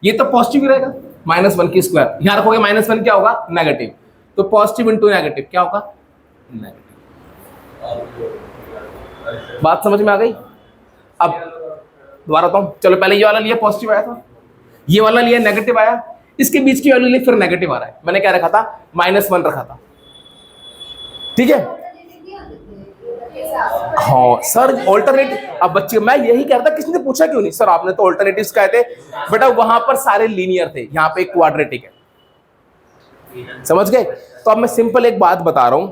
ये तो पॉजिटिव ही रहेगा, -1 की स्क्वायर यहां रखोगे, -1 क्या होगा? नेगेटिव, तो पॉजिटिव इंटू नेगेटिव क्या होगा? नेगेटिव। बात समझ में आ गई? अब दोबारा बताऊं, चलो पहले ये वाला लिया, पॉजिटिव आया था, ये वाला लिया, नेगेटिव आया, इसके बीच की वैल्यू ली, फिर नेगेटिव आ रहा है। मैंने क्या रखा था? -1 रखा था, ठीक है। हाँ सर ऑल्टरनेटिव, अब बच्चे मैं यही कह रहा था, किसी ने पूछा क्यों नहीं सर, आपने तो ऑल्टरनेटिव्स कहे थे, बेटा वहां पर सारे लीनियर थे, यहाँ पे क्वाड्रेटिक है, समझ गए? तो अब मैं सिंपल एक बात बता रहा हूं,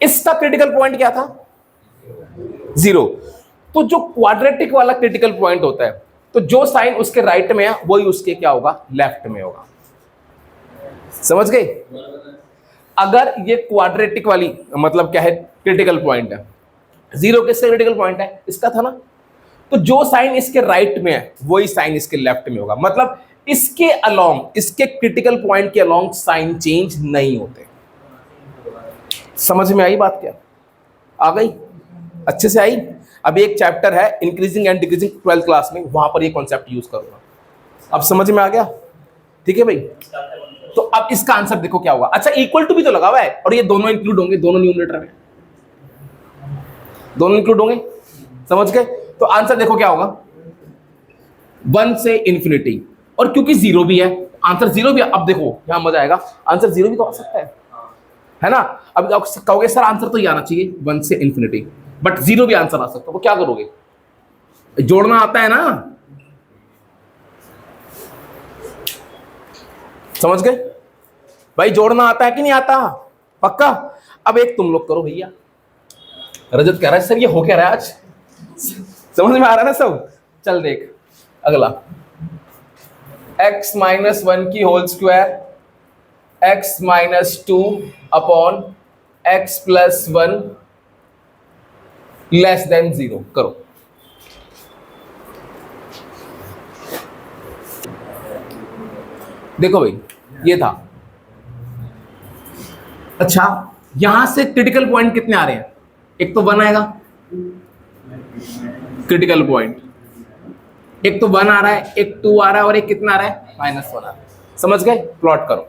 इसका क्रिटिकल पॉइंट क्या था? 0। तो जो क्वाड्रेटिक वाला क्रिटिकल पॉइंट होता है, तो जो साइन उसके राइट में है वही उसके क्या होगा? लेफ्ट में होगा, समझ गए? अगर ये क्वाड्रेटिक वाली मतलब क्या है? क्रिटिकल पॉइंट है, 0 किसका क्रिटिकल पॉइंट है? इसका था ना, तो जो साइन इसके राइट में है वही साइन इसके लेफ्ट में होगा, मतलब इसके अलोंग, इसके क्रिटिकल पॉइंट के अलोंग साइन चेंज नहीं होते। समझ में आई बात? क्या आ गई? अच्छे से आई? अब एक चैप्टर है increasing and decreasing 12th class में, वहां पर ये कॉन्सेप्ट यूज करूंगा। अब समझ में आ गया? ठीक है भाई, तो अब इसका आंसर देखो क्या होगा। अच्छा इक्वल टू भी तो लगा हुआ है, और ये दोनों इंक्लूड होंगे, दोनों न्यूमरेटर में, दोनों इंक्लूड होंगे, समझ गए? तो आंसर देखो क्या होगा, 1 से इंफिनिटी, और क्योंकि 0 भी है, आंसर 0 भी है। अब देखो यहां मजा आएगा, आंसर 0 भी तो आ सकता है ना? अब कहोगे सर आंसर तो ये आना चाहिए 1 से इंफिनिटी, बट 0 भी आंसर आ सकता है, वो क्या करोगे? जोड़ना आता है ना, समझ गए भाई? जोड़ना आता है कि नहीं आता? पक्का? अब एक तुम लोग करो भैया। रजत कह रहा है सर ये हो क्या रहा है आज, समझ में आ रहा है ना सब? चल देख अगला, x माइनस 1 की whole square, x minus 2 upon x plus 1 less than 0 करो। देखो भाई ये था। अच्छा यहां से क्रिटिकल पॉइंट कितने आ रहे हैं? एक तो 1 आएगा क्रिटिकल पॉइंट, एक तो 1 आ रहा है, एक 2 आ रहा है, और एक कितना आ रहा है? -1 आ रहा है। समझ गए? प्लॉट करो,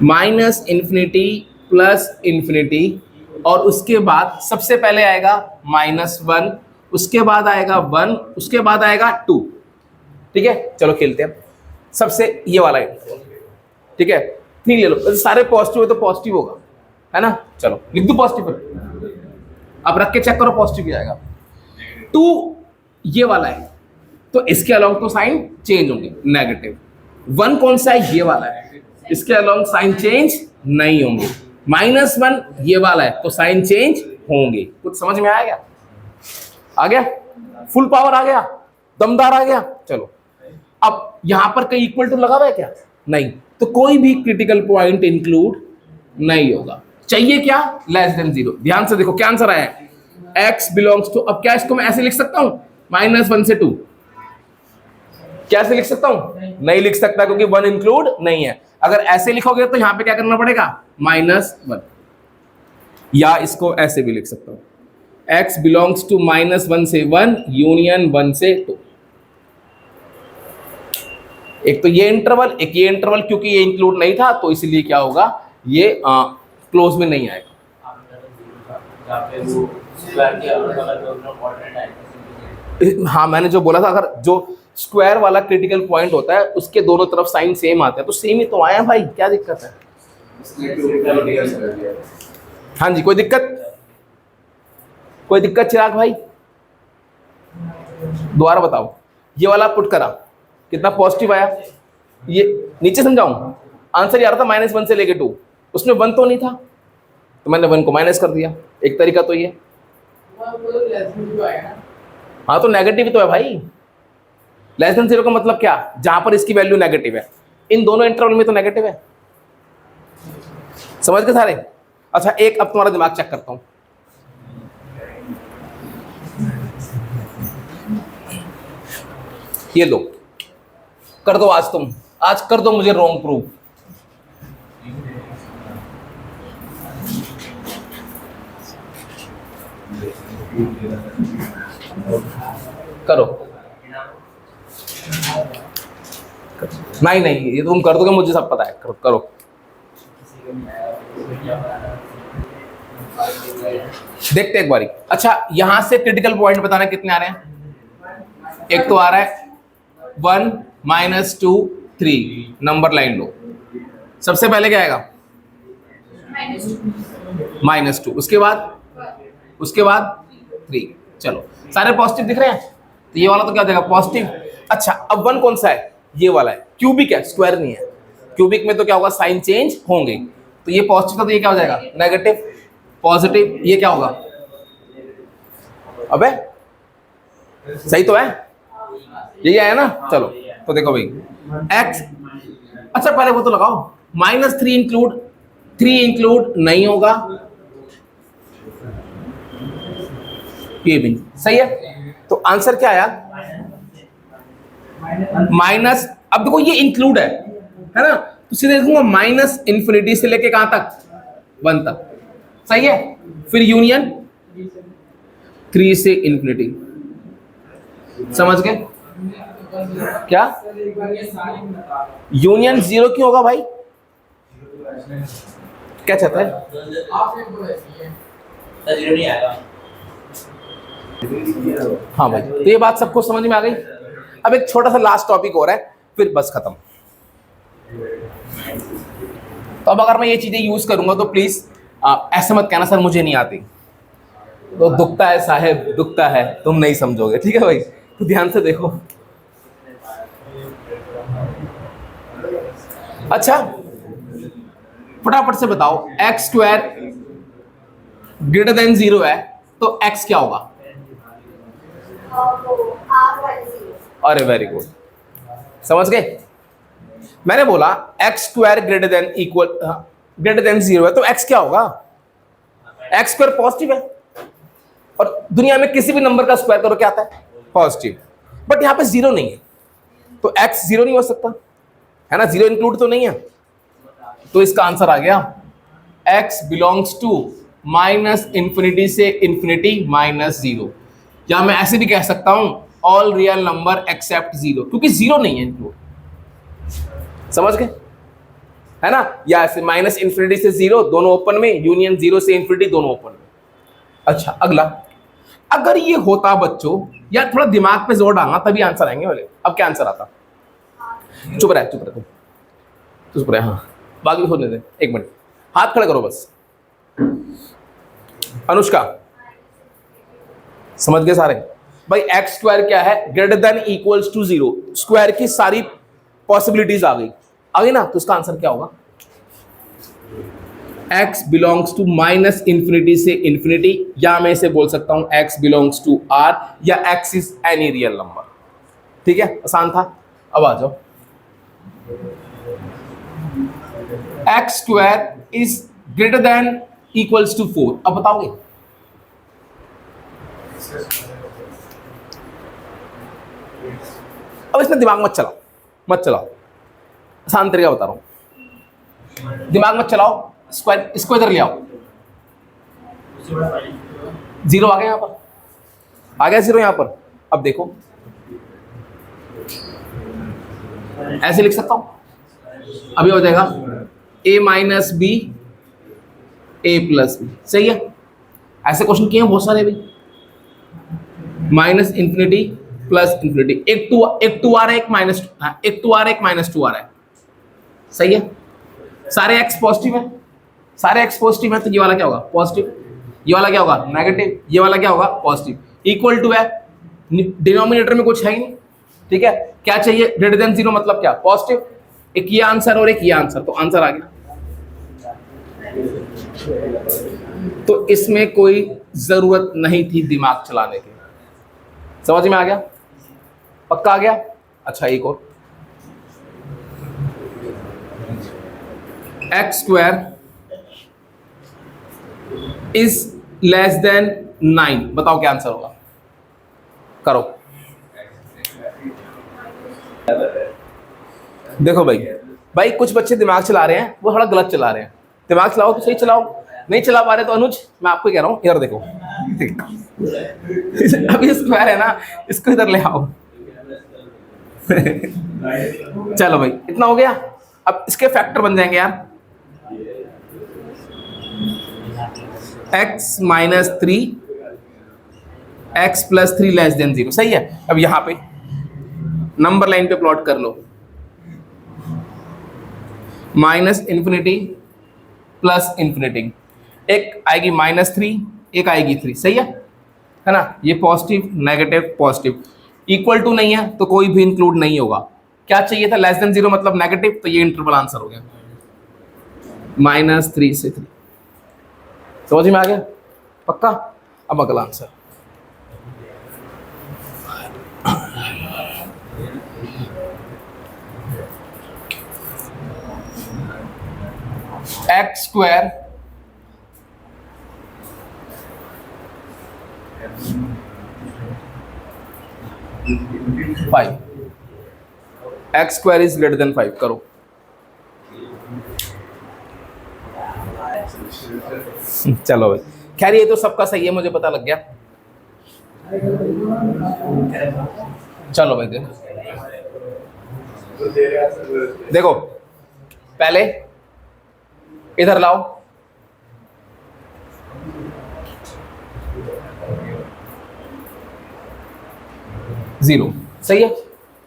-इंफिनिटी प्लस इंफिनिटी, और उसके बाद सबसे पहले आएगा -1, उसके बाद आएगा 1, उसके बाद आएगा 2। ठीक है चलो खेलते हैं। सबसे ये वाला है, ठीक है, नहीं ले लो, सारे पॉजिटिव है तो पॉजिटिव होगा, है ना? चलो लिख दो पॉजिटिव, अब रख के चेक करो पॉजिटिव भी आएगा। 2 ये वाला है, तो इसके अलोंग तो साइन चेंज होंगे, नेगेटिव। 1 कौन सा है? ये वाला है, इसके अलोंग साइन चेंज नहीं होंगे, -1 ये वाला है तो साइन चेंज होंगे। कुछ समझ में आया क्या? आ गया? फुल पावर आ गया, दमदार आ गया। चलो अब यहां पर कहीं इक्वल टू लगा हुआ है क्या? नहीं, तो कोई भी क्रिटिकल पॉइंट इंक्लूड नहीं होगा। चाहिए क्या? Less than 0। ध्यान से देखो क्या आंसर आया है, x बिलोंग्स टू, अब क्या इसको मैं ऐसे लिख सकता हूं -1 से 2? क्या ऐसे लिख सकता हूं? नहीं लिख सकता, क्योंकि 1 इंक्लूड नहीं है। अगर ऐसे लिखोगे तो यहां पे क्या करना पड़ेगा, -1, या इसको ऐसे भी लिख सकता हूं, x बिलोंग्स टू -1 से 1 यूनियन 1 से 2। एक तो ये इंटरवल, एक ये इंटरवल, क्योंकि ये इंक्लूड नहीं था तो इसलिए क्या होगा, ये क्लोज में नहीं आएगा। हाँ, मैंने जो बोला था, अगर जो स्क्वायर वाला क्रिटिकल पॉइंट होता है उसके दोनों तरफ साइन सेम आते हैं, तो सेम ही तो आया भाई, क्या दिक्कत है? हाँ जी, कोई दिक्कत? कोई दिक्कत चिराग भाई? दोबारा बताओ, ये वाला पुट करा, कितना पॉजिटिव आया? ये नीचे समझाऊं, आंसर ये आ रहा था -1 से लेके 2, उसमें 1 तो नहीं था, तो मैंने 1 को माइनस कर दिया। एक तरीका तो ये, हाँ तो नेगेटिव तो है भाई। लेस देन 0 का मतलब क्या, जहां पर इसकी वैल्यू नेगेटिव है, इन दोनों इंटरवल में तो नेगेटिव है। समझ गए सारे? अच्छा, एक अब तुम्हारा दिमाग चेक करता हूं। ये लो, कर दो आज, तुम आज कर दो मुझे रॉन्ग प्रूफ। करो। नहीं नहीं, ये तुम कर दोगे, मुझे सब पता है। करो करो। देखते एक बारी। अच्छा, यहां से क्रिटिकल पॉइंट बताना कितने आ रहे हैं? एक तो आ रहा है 1 -2 3, नंबर लाइन लो। सबसे पहले क्या आएगा? -2, उसके बाद 3। चलो, सारे पॉजिटिव दिख रहे हैं, तो ये वाला तो क्या देगा, पॉजिटिव। अच्छा, अब 1 कौन सा है? ये वाला है, क्यूबिक है, स्क्वायर नहीं है। क्यूबिक में तो क्या होगा, साइन चेंज होंगे, तो ये पॉजिटिव था तो ये क्या हो जाएगा, नेगेटिव। पॉजिटिव, ये क्या होगा, अबे सही तो है, यही आया ना। चलो तो देखो भाई, x, अच्छा पहले वो तो लगाओ, -3 इंक्लूड नहीं होगा, ये भी सही है। तो आंसर क्या आया, माइनस। अब देखो ये इंक्लूड है ना, तो सीधे देखूंगा -∞ से लेके कहां तक, 1 तक, सही है। फिर यूनियन 3 से ∞। समझ गए क्या? यूनियन 0 क्यों होगा भाई, क्या चाहता है? हाँ भाई, तो ये बात सबको समझ में आ गई। अब एक छोटा सा लास्ट टॉपिक हो रहा है, फिर बस खत्म। तो अब अगर मैं ये चीजें यूज करूंगा तो प्लीज ऐसे मत कहना सर मुझे नहीं आती, तो दुखता है साहेब, दुखता है, तुम नहीं समझोगे, ठीक है भाई? तो ध्यान से देखो। अच्छा, फटाफट से बताओ, x² > 0 है तो x क्या होगा? अरे वेरी गुड, समझ गए। मैंने बोला x² > 0 है तो x क्या होगा, x² पॉजिटिव है, और दुनिया में किसी भी नंबर का स्क्वायर करो क्या आता है, पॉजिटिव। बट यहां पे 0 नहीं है, तो x 0 नहीं हो सकता, है ना, 0 इंक्लूड तो नहीं है, तो इसका आंसर आ गया x बिलोंग्स टू -∞ से ∞ -0, या मैं ऐसे भी कह सकता हूं ऑल रियल नंबर एक्सेप्ट 0, क्योंकि 0 नहीं है इंक्लूड। समझ गए, है ना? या ऐसे -∞ से 0 दोनों ओपन में, यूनियन 0 से ∞ दोनों ओपन में। अच्छा, अगला, अगर ये होता बच्चों, या थोड़ा दिमाग पे जोर डालना तभी आंसर आएंगे बोले। अब क्या आंसर आता? चुप रहे, हाँ, बाकी होने दे, 1 मिनट, हाथ खड़े करो बस। अनुष्का, समझ गए सारे भाई? x² क्या है, > 0, स्क्वायर की सारी पॉसिबिलिटीज आ गई ना, तो इसका आंसर क्या होगा? x belongs to minus infinity से इंफिनिटी, या मैं इसे बोल सकता हूं x बिलोंग्स टू r, या x is any real number. ठीक है, आसान था। अब आ जाओ, x square is greater than equals to 4। अब बताओगे? अब इसमें दिमाग मत चलाओ, मत चलाओ, आसान तरीका बता रहा हूं, दिमाग मत चलाओ। स्क्वायर इसको इधर ले आओ, जीरो आ गया यहां पर, आ गया जीरो यहां पर। अब देखो ऐसे लिख सकता हूं, अभी हो जाएगा a minus B A plus B. सही है, ऐसे क्वेश्चन किए हैं बहुत सारे भी, माइनस इंफिनिटी प्लस इंफिनिटी, एक टू आ रहा है, एक माइनस, एक टू आ रहा है, एक माइनस टू आ रहा है। सही है, सारे एक्स पॉजिटिव है, सारे एक्स पॉजिटिव है, तो ये वाला क्या होगा? पॉजिटिव। ये वाला क्या होगा? नेगेटिव। ये वाला क्या होगा? पॉजिटिव। इक्वल टू है, डिनोमिनेटर में कुछ है ही नहीं। ठीक है, क्या चाहिए? ग्रेटर देन जीरो मतलब क्या? पॉजिटिव। एक ये आंसर और एक ये आंसर, तो आंसर आ गया। तो इसमें कोई जरूरत नहीं थी दिमाग चलाने की। समझ में आ गया? पक्का आ गया? अच्छा, एक और, x square is less then 9। बताओ क्या आंसर होगा? करो। देखो भाई कुछ बच्चे दिमाग चला रहे हैं, वो थोड़ा गलत चला रहे हैं। दिमाग चलाओ तो सही चलाओ, नहीं चला पा रहे तो अनुज मैं आपको कह रहा हूं, इधर देखो। अभी स्क्वायर है ना, इसको इधर ले आओ। चलो भाई, इतना हो गया। अब इसके फैक्टर बन जाएंगे यार, x minus 3 x plus 3 less than 0। सही है, अब यहां पे नंबर लाइन पे प्लॉट कर लो, माइनस इंफिनिटी प्लस इंफिनिटी, एक आएगी माइनस 3, एक आएगी 3। सही है ना? ये positive negative positive, equal to नहीं है तो कोई भी इंक्लूड नहीं होगा। क्या चाहिए था? लेस देन 0 मतलब नेगेटिव, तो ये इंटरवल आंसर हो गया, -3 से 3। समझ में आ गया? पक्का? अब अगला answer, x square five, x square is greater then 5। करो। चलो भाई, खैर ये तो सबका सही है, मुझे पता लग गया। चलो भाई देखो पहले इधर लाओ, जीरो। सही है,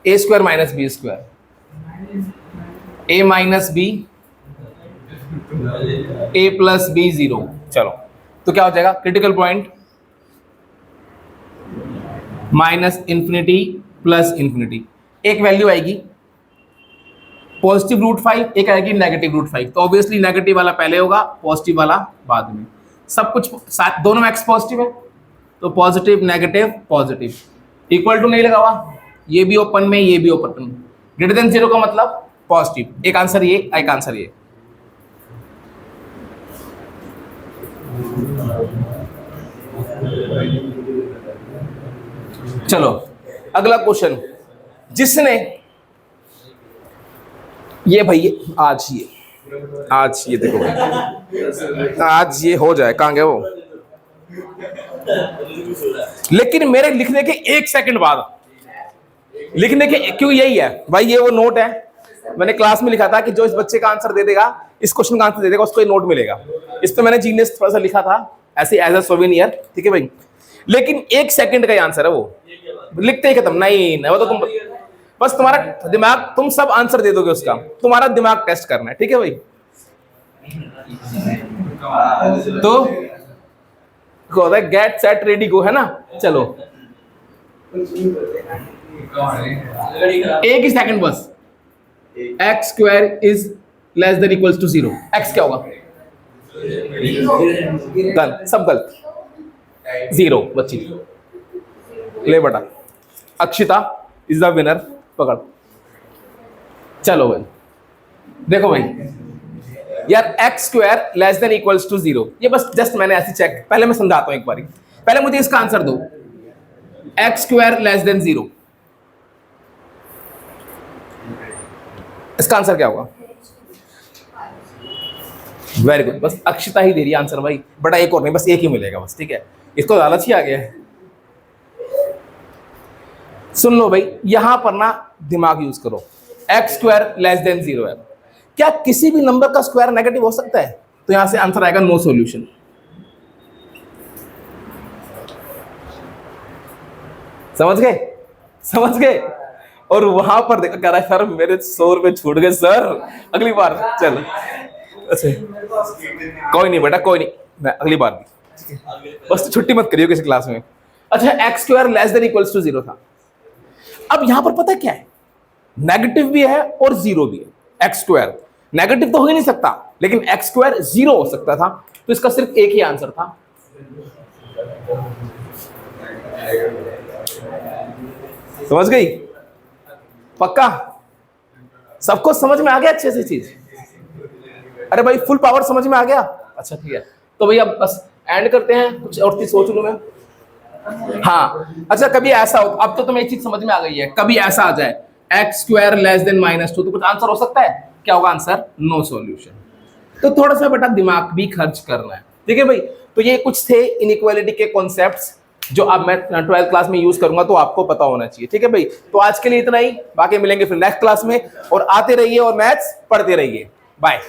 ए square minus B square, A minus B A plus B 0। चलो, तो क्या हो जाएगा? Critical point minus infinity plus infinity, एक वैल्यू आएगी पॉजिटिव √5, एक आएगी नेगेटिव √5। तो ऑब्वियसली नेगेटिव वाला पहले होगा, पॉजिटिव वाला बाद में। सब कुछ दोनों एक्स पॉजिटिव है, तो positive negative positive, equal to नहीं लगा हुआ, ये भी ओपन में, ये भी ओपन में। ग्रेटर देन 0 का मतलब पॉजिटिव। एक आंसर ये, एक आंसर ये। चलो अगला क्वेश्चन, जिसने ये भाई आज ये देखो भाई, आज ये हो जाए, कहां गए वो? लेकिन मेरे लिखने के 1 सेकंड बाद, लिखने के, क्यों यही है भाई, ये वो नोट है, मैंने क्लास में लिखा था कि जो इस बच्चे का आंसर दे देगा, इस क्वेश्चन का आंसर दे देगा, उसको ये नोट मिलेगा। इस पे मैंने जीनियस थोड़ा सा लिखा था ऐसे एज अ सोवेनियर। ठीक है भाई, लेकिन 1 सेकंड का आंसर है वो, लिखते ही खत्म। नहीं वो तो तुम बस, तुम्हारा दिमाग, तुम सब आंसर दे दोगे उसका, तुम्हारा दिमाग टेस्ट करना है। ठीक है भाई, तो गेट सेट रेडी गो, है ना? चलो एक ही सेकंड बस। X square is less than equals to 0, x क्या होगा? गलत, सब गलत, 0 बच्ची। ले बेटा, अक्षिता इज द विनर, पकड़। चलो भाई, देखो भाई यार, x square less than equals to 0, ये बस जस्ट मैंने ऐसे चेक, पहले मैं समझाता हूं एक बारी, पहले मुझे इसका आंसर दो। एक्स स्क्वायर लेस देन 0, इसका आंसर क्या होगा? वेरी गुड, बस अक्षिता ही दे रही है आंसर भाई, बड़ा एक और नहीं, बस एक ही मिलेगा बस, ठीक है। इसको लालच ही आ गया है। सुन लो भाई, यहां पर ना दिमाग यूज करो। एक्स स्क्वायर लेस देन 0 है, क्या किसी भी नंबर का स्क्वायर नेगेटिव हो सकता है? तो यहां से आंसर आएगा नो सॉल्यूशन। समझ गए? समझ गए? और वहां पर देखो कह रहा है सर मेरे 100 रुपए छूट गए सर, अगली बार चल। अच्छा कोई नहीं बेटा, कोई नहीं, मैं अगली बार भी, बस तो छुट्टी मत करियो किसी क्लास में। अच्छा, x square less than equals to 0 था। अब यहां पर पता क्या है, नेगेटिव भी है और 0 भी है। एक्स स्क्वायर नेगेटिव तो हो ही नहीं सकता, लेकिन एक्स स्क्वायर 0 हो सकता था, तो इसका सिर्फ एक ही आंसर था। समझ गई? पक्का सबको समझ में आ गया अच्छे से चीज? अरे भाई फुल पावर समझ में आ गया? अच्छा ठीक है, तो भैया बस एंड करते हैं, कुछ और चीज सोच लूं मैं। हाँ अच्छा, कभी ऐसा हो, अब तो तुम्हें एक चीज समझ में आ गई है, कभी ऐसा आ जाए एक्स स्क्वायर लेस देन -2, तो कुछ आंसर हो सकता है? क्या होगा आंसर? No solution. तो थोड़ा सा बेटा दिमाग भी खर्च करना है, ठीक है भाई। तो ये कुछ थे इनइक्वालिटी के कॉन्सेप्ट्स जो अब मैं 12th क्लास में यूज करूंगा, तो आपको पता होना चाहिए, ठीक है भाई। तो आज के लिए इतना ही, बाकी मिलेंगे फिर नेक्स्ट क्लास में, और आते रहिए और मैथ्स पढ़ते रहिए। बाय।